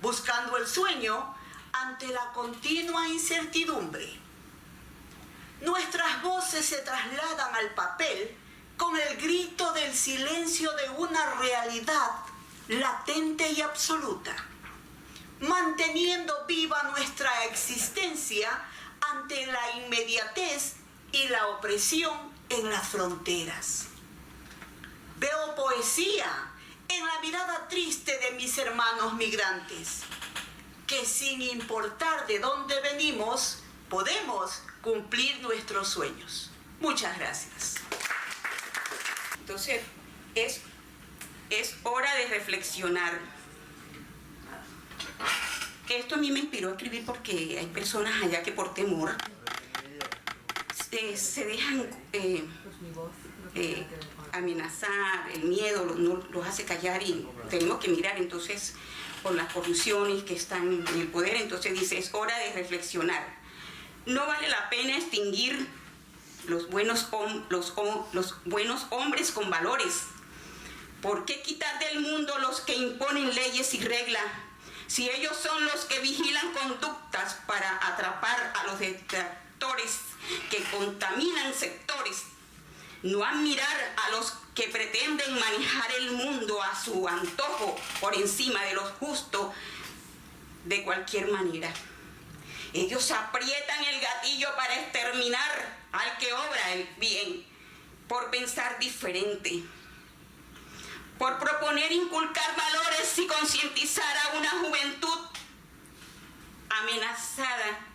buscando el sueño ante la continua incertidumbre. Nuestras voces se trasladan al papel con el grito del silencio de una realidad latente y absoluta, manteniendo viva nuestra existencia ante la inmediatez y la opresión en las fronteras. Veo poesía en la mirada triste de mis hermanos migrantes, que sin importar de dónde venimos, podemos cumplir nuestros sueños. Muchas gracias. Entonces, es hora de reflexionar. Esto a mí me inspiró a escribir porque hay personas allá que por temor se dejan amenazar, el miedo los hace callar y tenemos que mirar entonces por las corrupciones que están en el poder. Entonces dice, es hora de reflexionar. No vale la pena extinguir los buenos hombres con valores. ¿Por qué quitar del mundo los que imponen leyes y reglas? Si ellos son los que vigilan conductas para atrapar a los detractores que contaminan sectores, no admirar a los que pretenden manejar el mundo a su antojo por encima de los justos de cualquier manera. Ellos aprietan el gatillo para exterminar al que obra el bien, por pensar diferente, por proponer inculcar valores y concientizar a una juventud amenazada,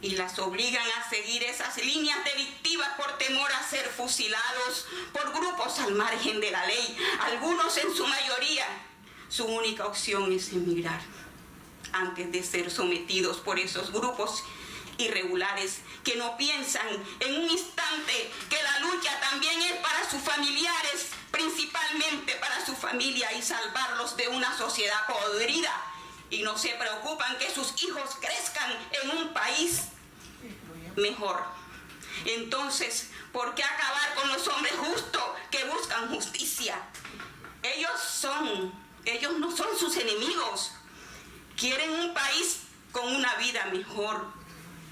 y las obligan a seguir esas líneas delictivas por temor a ser fusilados por grupos al margen de la ley. Algunos, en su mayoría, su única opción es emigrar antes de ser sometidos por esos grupos irregulares que no piensan en un instante que la lucha también es para sus familiares, principalmente para su familia, y salvarlos de una sociedad podrida, y no se preocupan que sus hijos crezcan en un país mejor. Entonces, ¿por qué acabar con los hombres justos que buscan justicia? Ellos no son sus enemigos. Quieren un país con una vida mejor,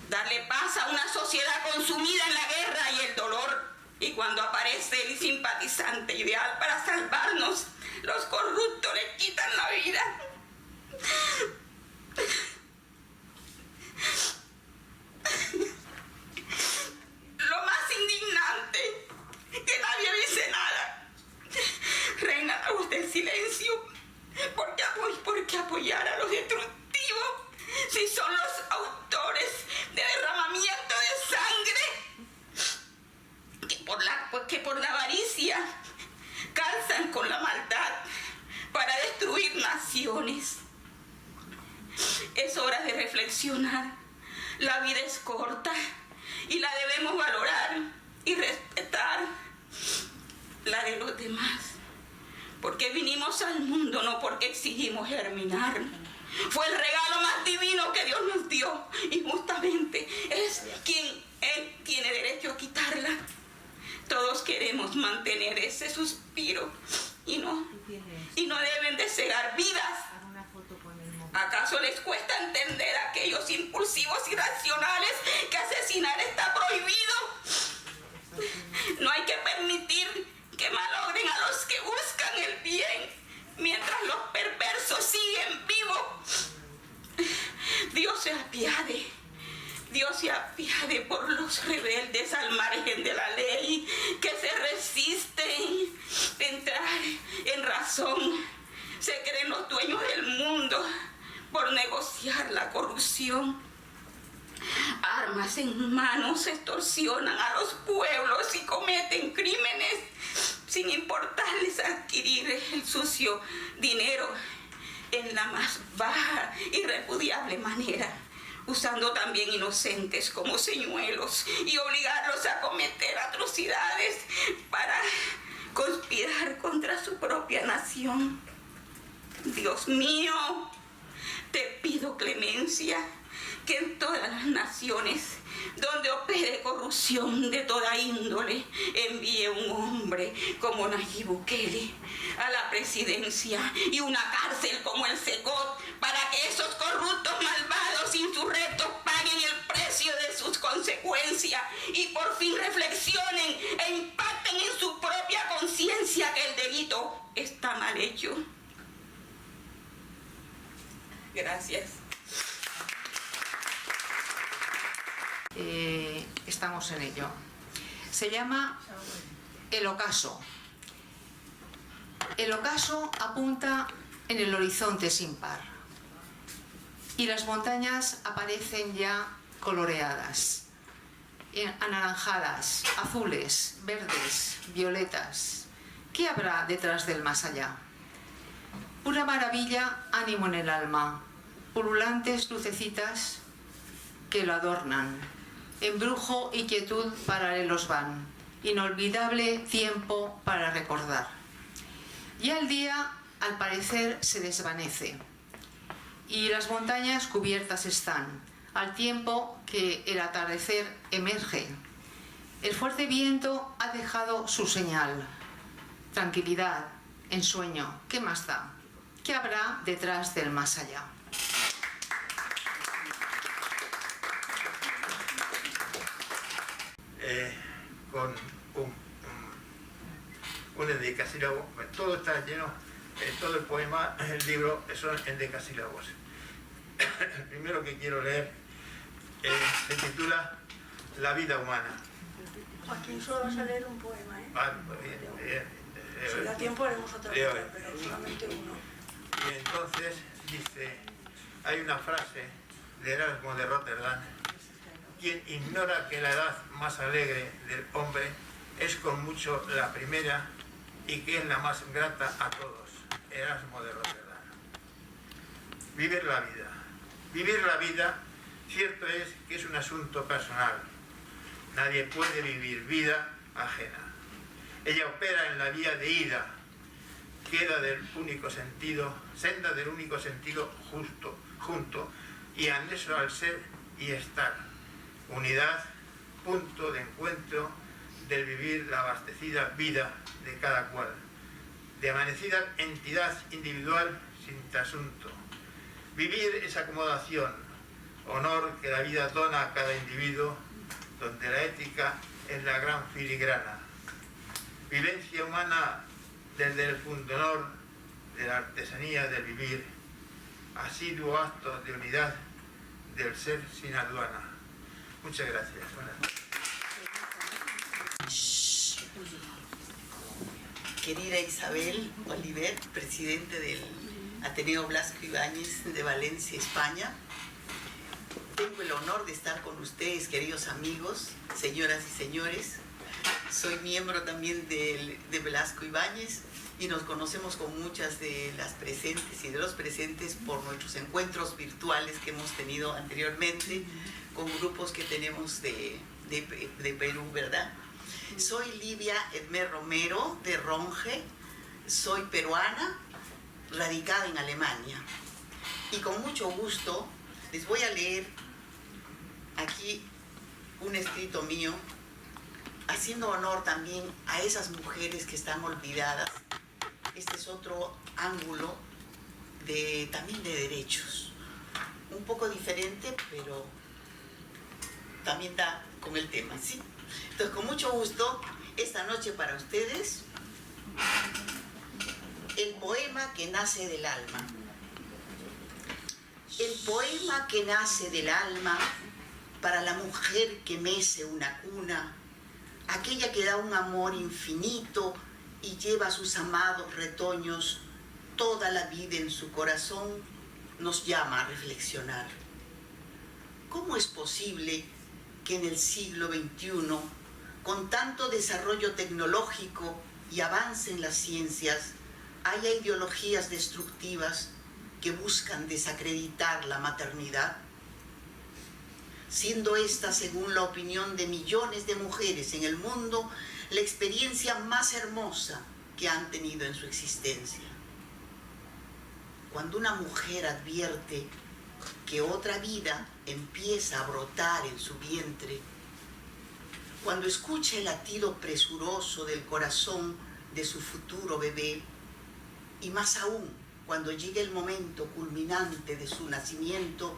darle paz a una sociedad consumida en la guerra y el dolor. Y cuando aparece el simpatizante ideal para salvarnos, los corruptos le quitan la vida. Lo más indignante, que nadie dice nada. Reina la voz del silencio. ¿Por qué apoyar a los destructivos si son los autores de derramamiento de sangre? Que por la avaricia calzan con la maldad para destruir naciones. Es hora de reflexionar. La vida es corta y la debemos valorar y respetar, la de los demás. Porque vinimos al mundo, no porque exigimos germinar. Fue el regalo más divino que Dios nos dio, y justamente es quien Él tiene derecho a quitarla. Todos queremos mantener ese suspiro y no deben de cegar vidas. ¿Acaso les cuesta entender a aquellos impulsivos irracionales que asesinar está prohibido? No hay que permitir que malogren a los que Dios se apiade. Dios se apiade por los rebeldes al margen de la ley, que se resisten a entrar en razón. Se creen los dueños del mundo por negociar la corrupción. Armas en manos extorsionan a los pueblos y cometen crímenes sin importarles adquirir el sucio dinero en la más baja y repudiable manera, usando también inocentes como señuelos y obligarlos a cometer atrocidades para conspirar contra su propia nación. Dios mío, te pido clemencia, que en todas las naciones donde opere corrupción de toda índole, envíe un hombre como Nayib Bukele a la presidencia y una cárcel como el Secot para que esos corruptos malvados insurrectos paguen el precio de sus consecuencias y por fin reflexionen e impacten en su propia conciencia que el delito está mal hecho. Gracias. Estamos en ello. Se llama el ocaso. El ocaso apunta en el horizonte sin par y las montañas aparecen ya coloreadas, anaranjadas, azules, verdes, violetas. ¿Qué habrá detrás del más allá? Pura maravilla, ánimo en el alma, pululantes lucecitas que lo adornan. Embrujo y quietud paralelos van, inolvidable tiempo para recordar. Ya el día, al parecer, se desvanece y las montañas cubiertas están, al tiempo que el atardecer emerge. El fuerte viento ha dejado su señal. Tranquilidad, ensueño, ¿qué más da? ¿Qué habrá detrás del más allá? Con un endecasílabo, todo está lleno, todo el poema, el libro son endecasílabos. El primero que quiero leer se titula La vida humana. Joaquín, solo vas a leer un poema, ¿eh? Bien. Si da tiempo haremos otra cosa, pero solamente uno. Y entonces dice, hay una frase de Erasmo de Rotterdam: quien ignora que la edad más alegre del hombre es con mucho la primera y que es la más grata a todos. Erasmo de Rotterdam. Vivir la vida. Vivir la vida, cierto es que es un asunto personal. Nadie puede vivir vida ajena. Ella opera en la vía de ida, queda del único sentido, senda del único sentido justo, junto y anexo al ser y estar. Unidad, punto de encuentro del vivir la abastecida vida de cada cual. De amanecida entidad individual sin trasunto. Vivir es acomodación, honor que la vida dona a cada individuo, donde la ética es la gran filigrana. Vivencia humana desde el pundonor de la artesanía del vivir, asiduo acto de unidad del ser sin aduana. Muchas gracias. Buenas noches. Querida Isabel Oliver, presidente del Ateneo Blasco Ibáñez de Valencia, España, tengo el honor de estar con ustedes, queridos amigos, señoras y señores. Soy miembro también de Blasco Ibáñez y nos conocemos con muchas de las presentes y de los presentes por nuestros encuentros virtuales que hemos tenido anteriormente con grupos que tenemos de Perú, ¿verdad? Soy Livia Edmer Romero de Ronge, soy peruana, radicada en Alemania. Y con mucho gusto les voy a leer aquí un escrito mío, haciendo honor también a esas mujeres que están olvidadas. Este es otro ángulo también de derechos. Un poco diferente, pero también da con el tema, ¿sí? Entonces, con mucho gusto, esta noche para ustedes, el poema que nace del alma. el poema que nace del alma para la mujer que mece una cuna, aquella que da un amor infinito y lleva a sus amados retoños toda la vida en su corazón, nos llama a reflexionar. ¿Cómo es posible que en el siglo XXI, con tanto desarrollo tecnológico y avance en las ciencias, haya ideologías destructivas que buscan desacreditar la maternidad? Siendo esta, según la opinión de millones de mujeres en el mundo, la experiencia más hermosa que han tenido en su existencia. Cuando una mujer advierte que otra vida empieza a brotar en su vientre, cuando escucha el latido presuroso del corazón de su futuro bebé, y más aún cuando llega el momento culminante de su nacimiento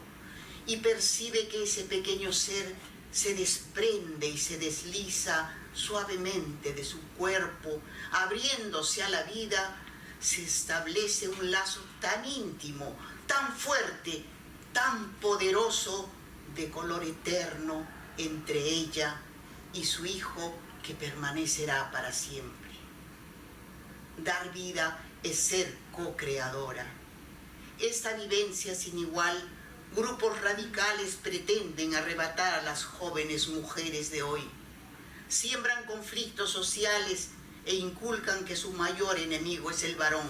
y percibe que ese pequeño ser se desprende y se desliza suavemente de su cuerpo, abriéndose a la vida, se establece un lazo tan íntimo, tan fuerte, tan poderoso, de color eterno entre ella y su hijo, que permanecerá para siempre. Dar vida es ser co-creadora. Esta vivencia sin igual, grupos radicales pretenden arrebatar a las jóvenes mujeres de hoy. Siembran conflictos sociales e inculcan que su mayor enemigo es el varón,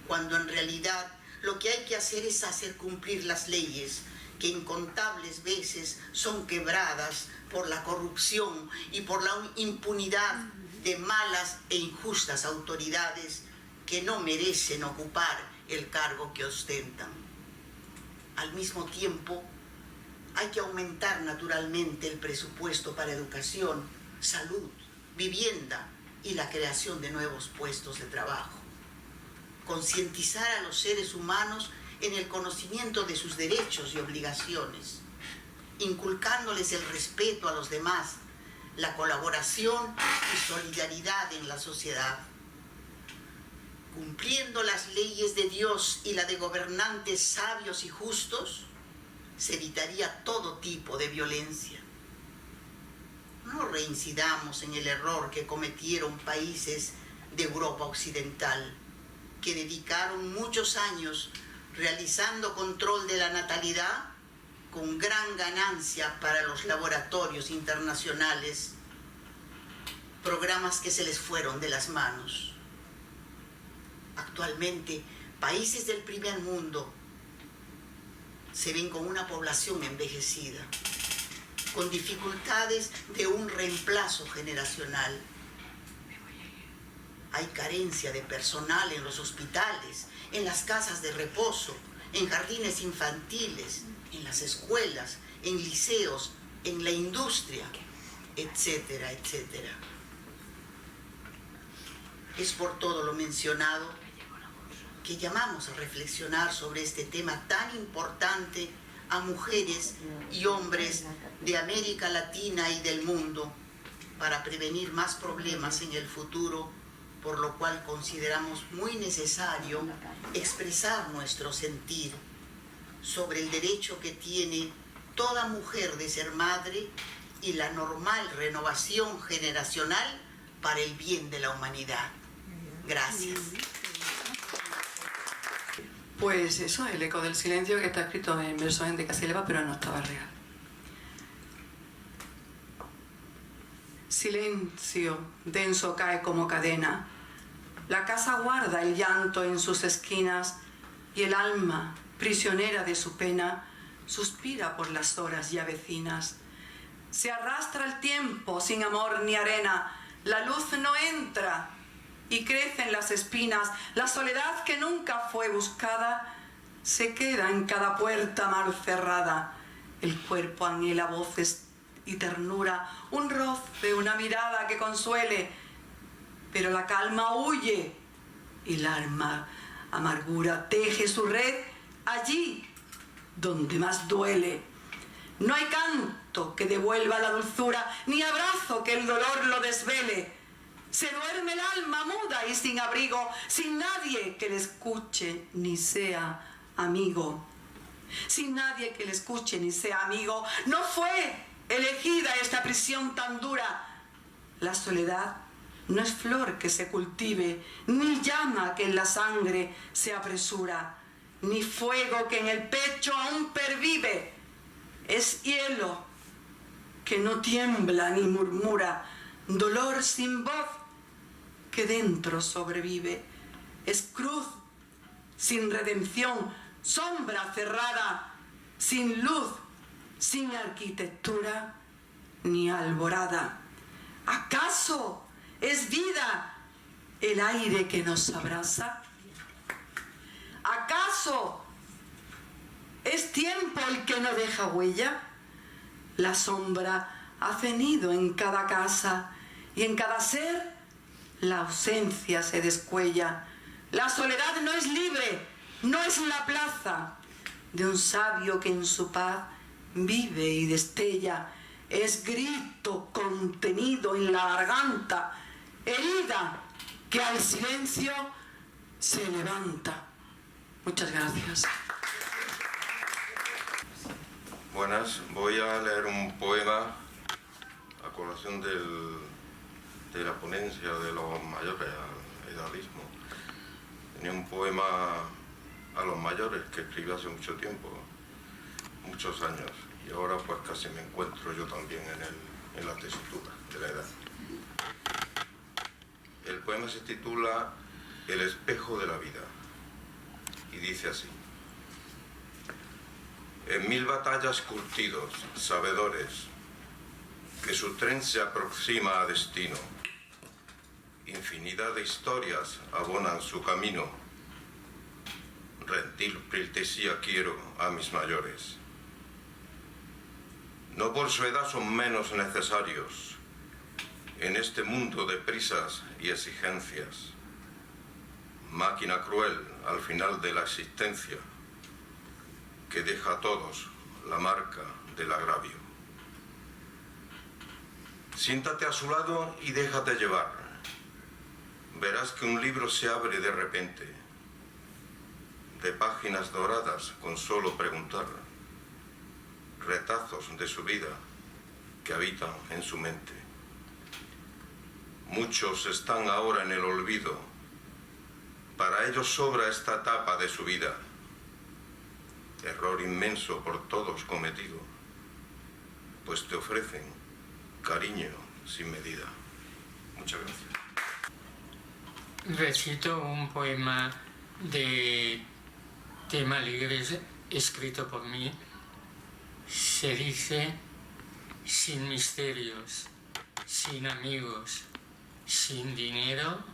cuando en realidad lo que hay que hacer es hacer cumplir las leyes, que incontables veces son quebradas por la corrupción y por la impunidad de malas e injustas autoridades que no merecen ocupar el cargo que ostentan. Al mismo tiempo, hay que aumentar naturalmente el presupuesto para educación, salud, vivienda y la creación de nuevos puestos de trabajo. Concientizar a los seres humanos en el conocimiento de sus derechos y obligaciones, inculcándoles el respeto a los demás, la colaboración y solidaridad en la sociedad. Cumpliendo las leyes de Dios y la de gobernantes sabios y justos, se evitaría todo tipo de violencia. No reincidamos en el error que cometieron países de Europa Occidental, que dedicaron muchos años realizando control de la natalidad con gran ganancia para los laboratorios internacionales, programas que se les fueron de las manos. Actualmente, países del primer mundo se ven con una población envejecida, con dificultades de un reemplazo generacional. Hay carencia de personal en los hospitales, en las casas de reposo, en jardines infantiles, en las escuelas, en liceos, en la industria, etcétera, etcétera. Es por todo lo mencionado que llamamos a reflexionar sobre este tema tan importante a mujeres y hombres de América Latina y del mundo, para prevenir más problemas en el futuro, por lo cual consideramos muy necesario expresar nuestro sentir sobre el derecho que tiene toda mujer de ser madre y la normal renovación generacional para el bien de la humanidad. Gracias. Pues eso, el eco del silencio, que está escrito en versos de Casieleva, pero no estaba real. Silencio denso cae como cadena. La casa guarda el llanto en sus esquinas y el alma, prisionera de su pena, suspira por las horas ya vecinas. Se arrastra el tiempo sin amor ni arena, la luz no entra y crecen las espinas. La soledad que nunca fue buscada se queda en cada puerta mal cerrada. El cuerpo anhela voces y ternura, un roce, una mirada que consuele, pero la calma huye y la amargura teje su red allí donde más duele. No hay canto que devuelva la dulzura, ni abrazo que el dolor lo desvele. Se duerme el alma muda y sin abrigo, sin nadie que le escuche ni sea amigo. sin nadie que le escuche ni sea amigo. No fue elegida esta prisión tan dura. La soledad no es flor que se cultive, ni llama que en la sangre se apresura, ni fuego que en el pecho aún pervive. Es hielo que no tiembla ni murmura, dolor sin voz que dentro sobrevive. Es cruz sin redención, sombra cerrada, sin luz, sin arquitectura ni alborada. ¿Acaso es vida el aire que nos abraza? ¿Acaso es tiempo el que no deja huella? La sombra hace nido en cada casa y en cada ser la ausencia se descuella. La soledad no es libre, no es la plaza de un sabio que en su paz vive y destella. Es grito contenido en la garganta, herida que al silencio se levanta. Muchas gracias. Buenas, voy a leer un poema a colación de la ponencia de los mayores al edadismo. Tenía un poema a los mayores que escribí hace mucho tiempo, muchos años, y ahora pues casi me encuentro yo también en la tesitura de la edad. El poema se titula El espejo de la vida y dice así: en mil batallas curtidos, sabedores, que su tren se aproxima a destino, infinidad de historias abonan su camino. Rendir pleitesía quiero a mis mayores. No por su edad son menos necesarios en este mundo de prisas y exigencias. Máquina cruel al final de la existencia que deja a todos la marca del agravio. Siéntate a su lado y déjate llevar. Verás que un libro se abre de repente, de páginas doradas con solo preguntar, retazos de su vida que habitan en su mente. Muchos están ahora en el olvido, para ellos sobra esta etapa de su vida, error inmenso por todos cometido, pues te ofrecen cariño sin medida. Muchas gracias. Recito un poema de tema alegre escrito por mí. Se dice: sin misterios, sin amigos, sin dinero,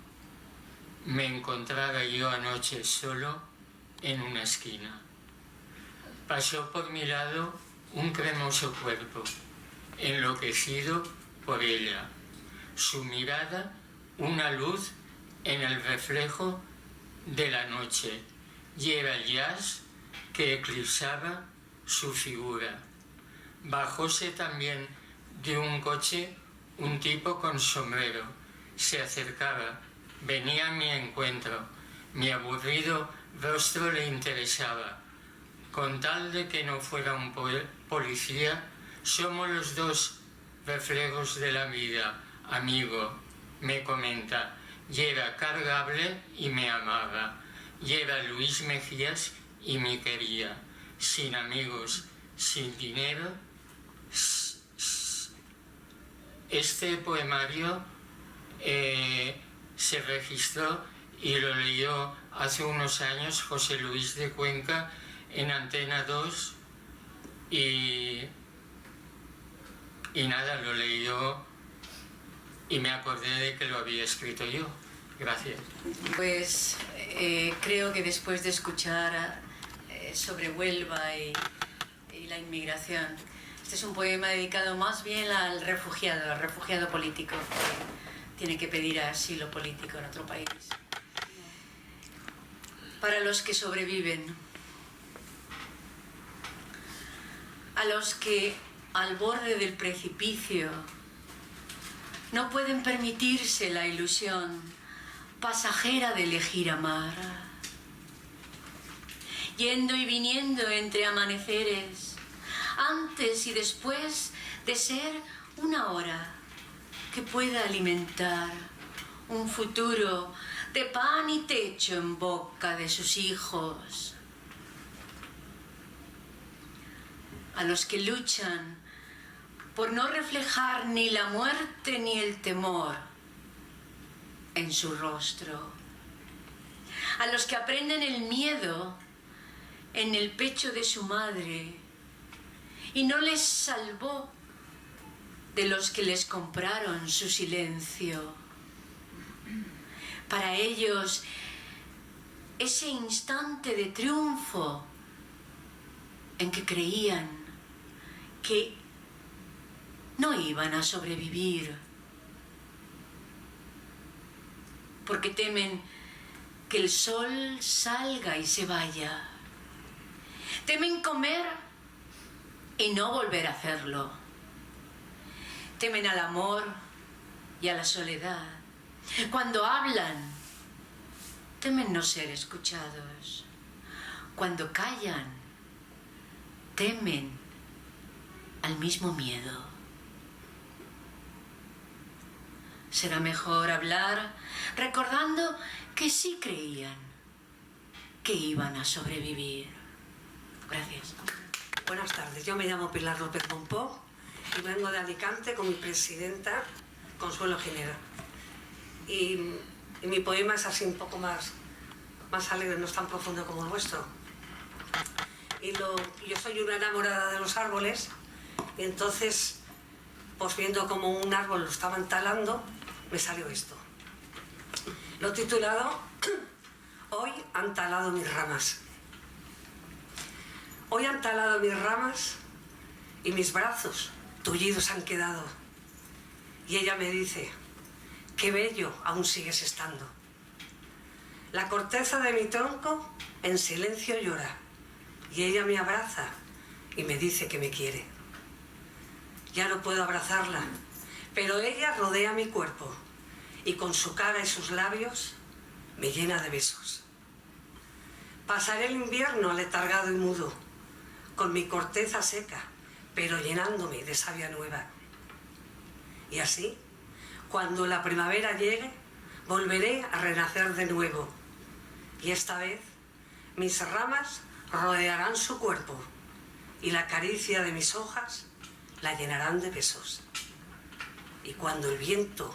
me encontraba yo anoche solo en una esquina. Pasó por mi lado un cremoso cuerpo, enloquecido por ella. Su mirada, una luz en el reflejo de la noche, y era el jazz que eclipsaba su figura. Bajóse también de un coche un tipo con sombrero. Se acercaba, venía a mi encuentro. Mi aburrido rostro le interesaba. Con tal de que no fuera un policía, somos los dos reflejos de la vida. Amigo, me comenta, y era cargable y me amaba. Y era Luis Mejías y me quería. Sin amigos, sin dinero. Este poemario se registró y lo leyó hace unos años José Luis de Cuenca en Antena 2 y nada, lo leí yo y me acordé de que lo había escrito yo. Gracias. Pues creo que después de escuchar sobre Huelva y la inmigración, este es un poema dedicado más bien al refugiado político que tiene que pedir asilo político en otro país. Para los que sobreviven, a los que al borde del precipicio no pueden permitirse la ilusión pasajera de elegir amar, yendo y viniendo entre amaneceres, antes y después de ser una hora que pueda alimentar un futuro de pan y techo en boca de sus hijos. A los que luchan por no reflejar ni la muerte ni el temor en su rostro. A los que aprenden el miedo en el pecho de su madre y no les salvó de los que les compraron su silencio. Para ellos, ese instante de triunfo en que creían que no iban a sobrevivir, porque temen que el sol salga y se vaya. Temen comer y no volver a hacerlo. Temen al amor y a la soledad. Cuando hablan, temen no ser escuchados. Cuando callan, temen al mismo miedo. Será mejor hablar recordando que sí creían que iban a sobrevivir. Gracias. Buenas tardes, yo me llamo Pilar López Pompó y vengo de Alicante con mi presidenta Consuelo Ginera. Y mi poema es así un poco más alegre, no es tan profundo como el vuestro. Yo soy una enamorada de los árboles y entonces, pues viendo como un árbol lo estaban talando, me salió esto. Lo he titulado Hoy han talado mis ramas. Hoy han talado mis ramas y mis brazos tullidos han quedado. Y ella me dice, qué bello aún sigues estando. La corteza de mi tronco en silencio llora y ella me abraza y me dice que me quiere. Ya no puedo abrazarla, pero ella rodea mi cuerpo y con su cara y sus labios me llena de besos. Pasaré el invierno aletargado y mudo, con mi corteza seca, pero llenándome de savia nueva. Y así, cuando la primavera llegue, volveré a renacer de nuevo. Y esta vez, mis ramas rodearán su cuerpo y la caricia de mis hojas la llenarán de besos. Y cuando el viento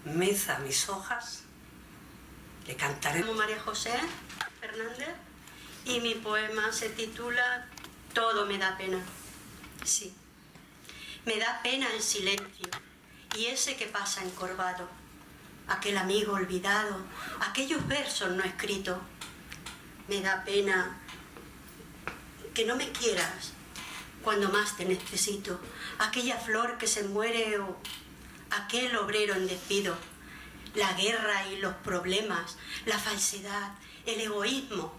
meza mis hojas, le cantaré. Como María José Fernández y mi poema se titula Todo me da pena. Sí, me da pena el silencio y ese que pasa encorvado, aquel amigo olvidado, aquellos versos no escritos. Me da pena que no me quieras cuando más te necesito, aquella flor que se muere o aquel obrero en despido, la guerra y los problemas, la falsedad, el egoísmo,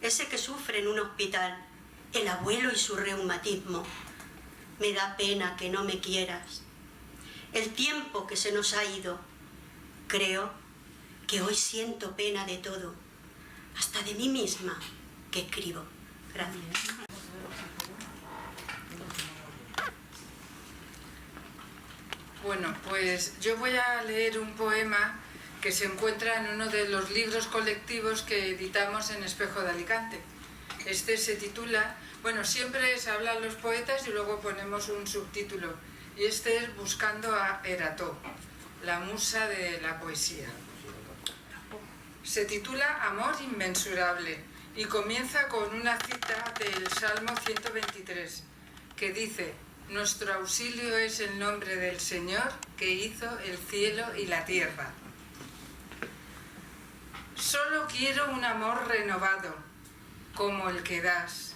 ese que sufre en un hospital, el abuelo y su reumatismo. Me da pena que no me quieras. El tiempo que se nos ha ido, creo que hoy siento pena de todo, hasta de mí misma que escribo. Gracias. Bueno, pues yo voy a leer un poema que se encuentra en uno de los libros colectivos que editamos en Espejo de Alicante. Este se titula, bueno, siempre se hablan los poetas y luego ponemos un subtítulo, y este es Buscando a Erató, la musa de la poesía. Se titula Amor inmensurable y comienza con una cita del Salmo 123, que dice: nuestro auxilio es el nombre del Señor que hizo el cielo y la tierra. Solo quiero un amor renovado, como el que das,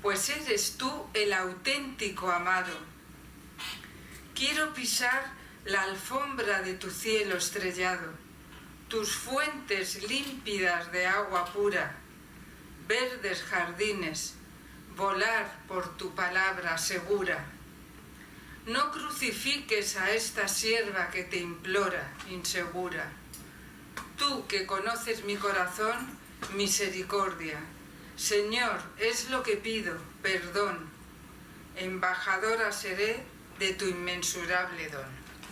pues eres tú el auténtico amado. Quiero pisar la alfombra de tu cielo estrellado, tus fuentes límpidas de agua pura, verdes jardines, volar por tu palabra segura. No crucifiques a esta sierva que te implora, insegura. Tú que conoces mi corazón, misericordia, Señor, es lo que pido, perdón. Embajadora seré de tu inmensurable don.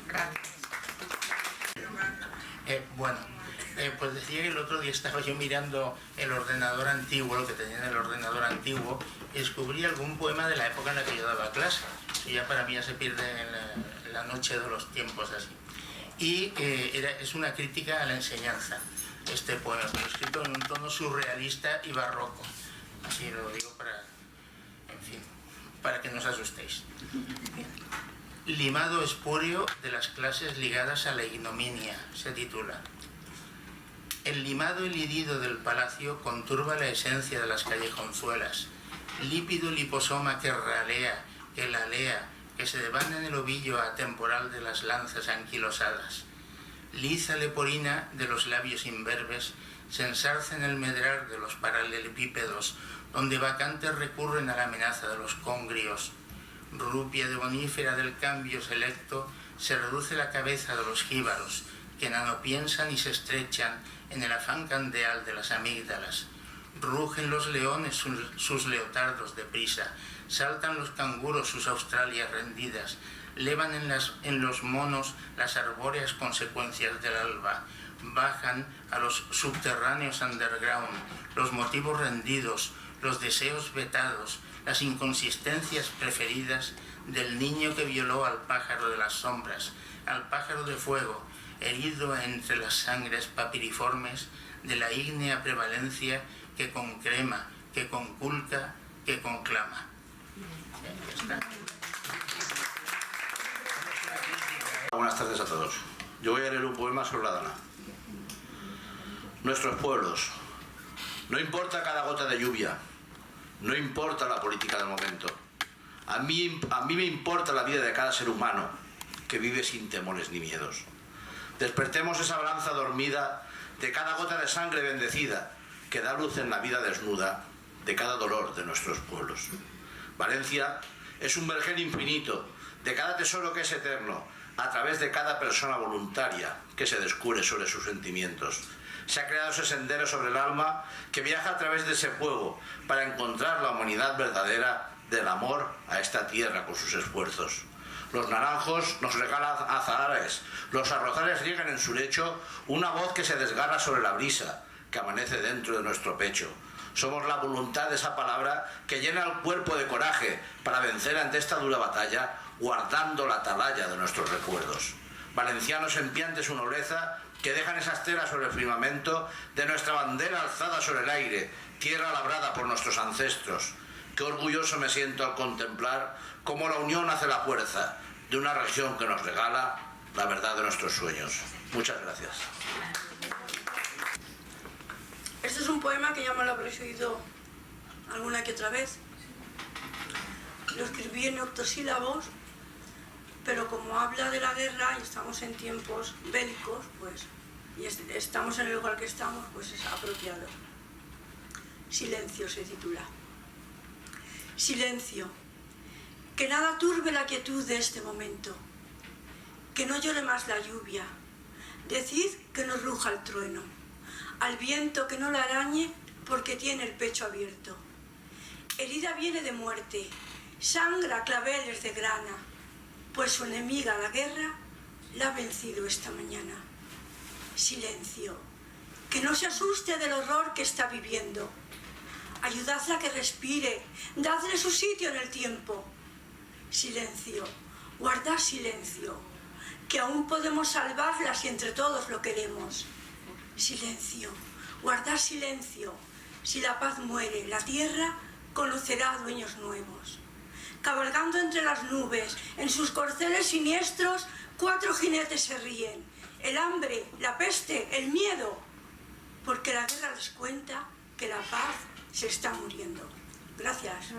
Gracias. Pues decía que el otro día estaba yo mirando el ordenador antiguo, lo que tenía en el ordenador antiguo, y descubrí algún poema de la época en la que yo daba clase, que ya para mí ya se pierde en la noche de los tiempos así. Y es una crítica a la enseñanza, este poema, escrito en un tono surrealista y barroco. Así lo digo para que no os asustéis. Limado espúreo de las clases ligadas a la ignominia, se titula. El limado y lidido del palacio conturba la esencia de las callejonzuelas. Lípido liposoma que ralea, que lalea, que se devana en el ovillo atemporal de las lanzas anquilosadas. Liza leporina de los labios imberbes se ensarza en el medrar de los paralelepípedos, donde vacantes recurren a la amenaza de los congrios. Rupia de bonífera del cambio selecto se reduce la cabeza de los jíbaros, que nanopiensan y se estrechan en el afán candeal de las amígdalas. Rugen los leones sus leotardos de prisa, saltan los canguros sus australias rendidas, levan en los monos las arbóreas consecuencias del alba, bajan a los subterráneos underground, los motivos rendidos, los deseos vetados, las inconsistencias preferidas del niño que violó al pájaro de las sombras, al pájaro de fuego, herido entre las sangres papiriformes de la ígnea prevalencia que concrema, que conculca, que conclama. Buenas tardes a todos. Yo voy a leer un poema sobre la Dana. Nuestros pueblos. No importa cada gota de lluvia, no importa la política del momento. A mí me importa la vida de cada ser humano que vive sin temores ni miedos. Despertemos esa balanza dormida de cada gota de sangre bendecida que da luz en la vida desnuda de cada dolor de nuestros pueblos. Valencia es un vergel infinito de cada tesoro que es eterno a través de cada persona voluntaria que se descubre sobre sus sentimientos. Se ha creado ese sendero sobre el alma que viaja a través de ese fuego para encontrar la humanidad verdadera del amor a esta tierra con sus esfuerzos. Los naranjos nos regalan azahares, los arrozales riegan en su lecho una voz que se desgarra sobre la brisa que amanece dentro de nuestro pecho. Somos la voluntad de esa palabra que llena el cuerpo de coraje para vencer ante esta dura batalla, guardando la atalaya de nuestros recuerdos. Valencianos empiante su nobleza que dejan esas telas sobre el firmamento de nuestra bandera alzada sobre el aire, tierra labrada por nuestros ancestros. Qué orgulloso me siento al contemplar cómo la unión hace la fuerza de una región que nos regala la verdad de nuestros sueños. Muchas gracias. Este es un poema que ya me lo habréis oído alguna que otra vez. Lo escribí en octosílabos, pero como habla de la guerra y estamos en tiempos bélicos, pues, y estamos en el lugar que estamos, pues es apropiado. Silencio se titula. Silencio. Que nada turbe la quietud de este momento. Que no llore más la lluvia. Decid que no ruja el trueno. Al viento que no la arañe porque tiene el pecho abierto. Herida viene de muerte, sangra claveles de grana, pues su enemiga la guerra la ha vencido esta mañana. Silencio, que no se asuste del horror que está viviendo. Ayudadla a que respire, dadle su sitio en el tiempo. Silencio, guardad silencio, que aún podemos salvarla si entre todos lo queremos. Silencio, guardad silencio, si la paz muere, la tierra conocerá dueños nuevos. Cabalgando entre las nubes, en sus corceles siniestros, 4 jinetes se ríen. El hambre, la peste, el miedo, porque la guerra les cuenta que la paz se está muriendo. Gracias.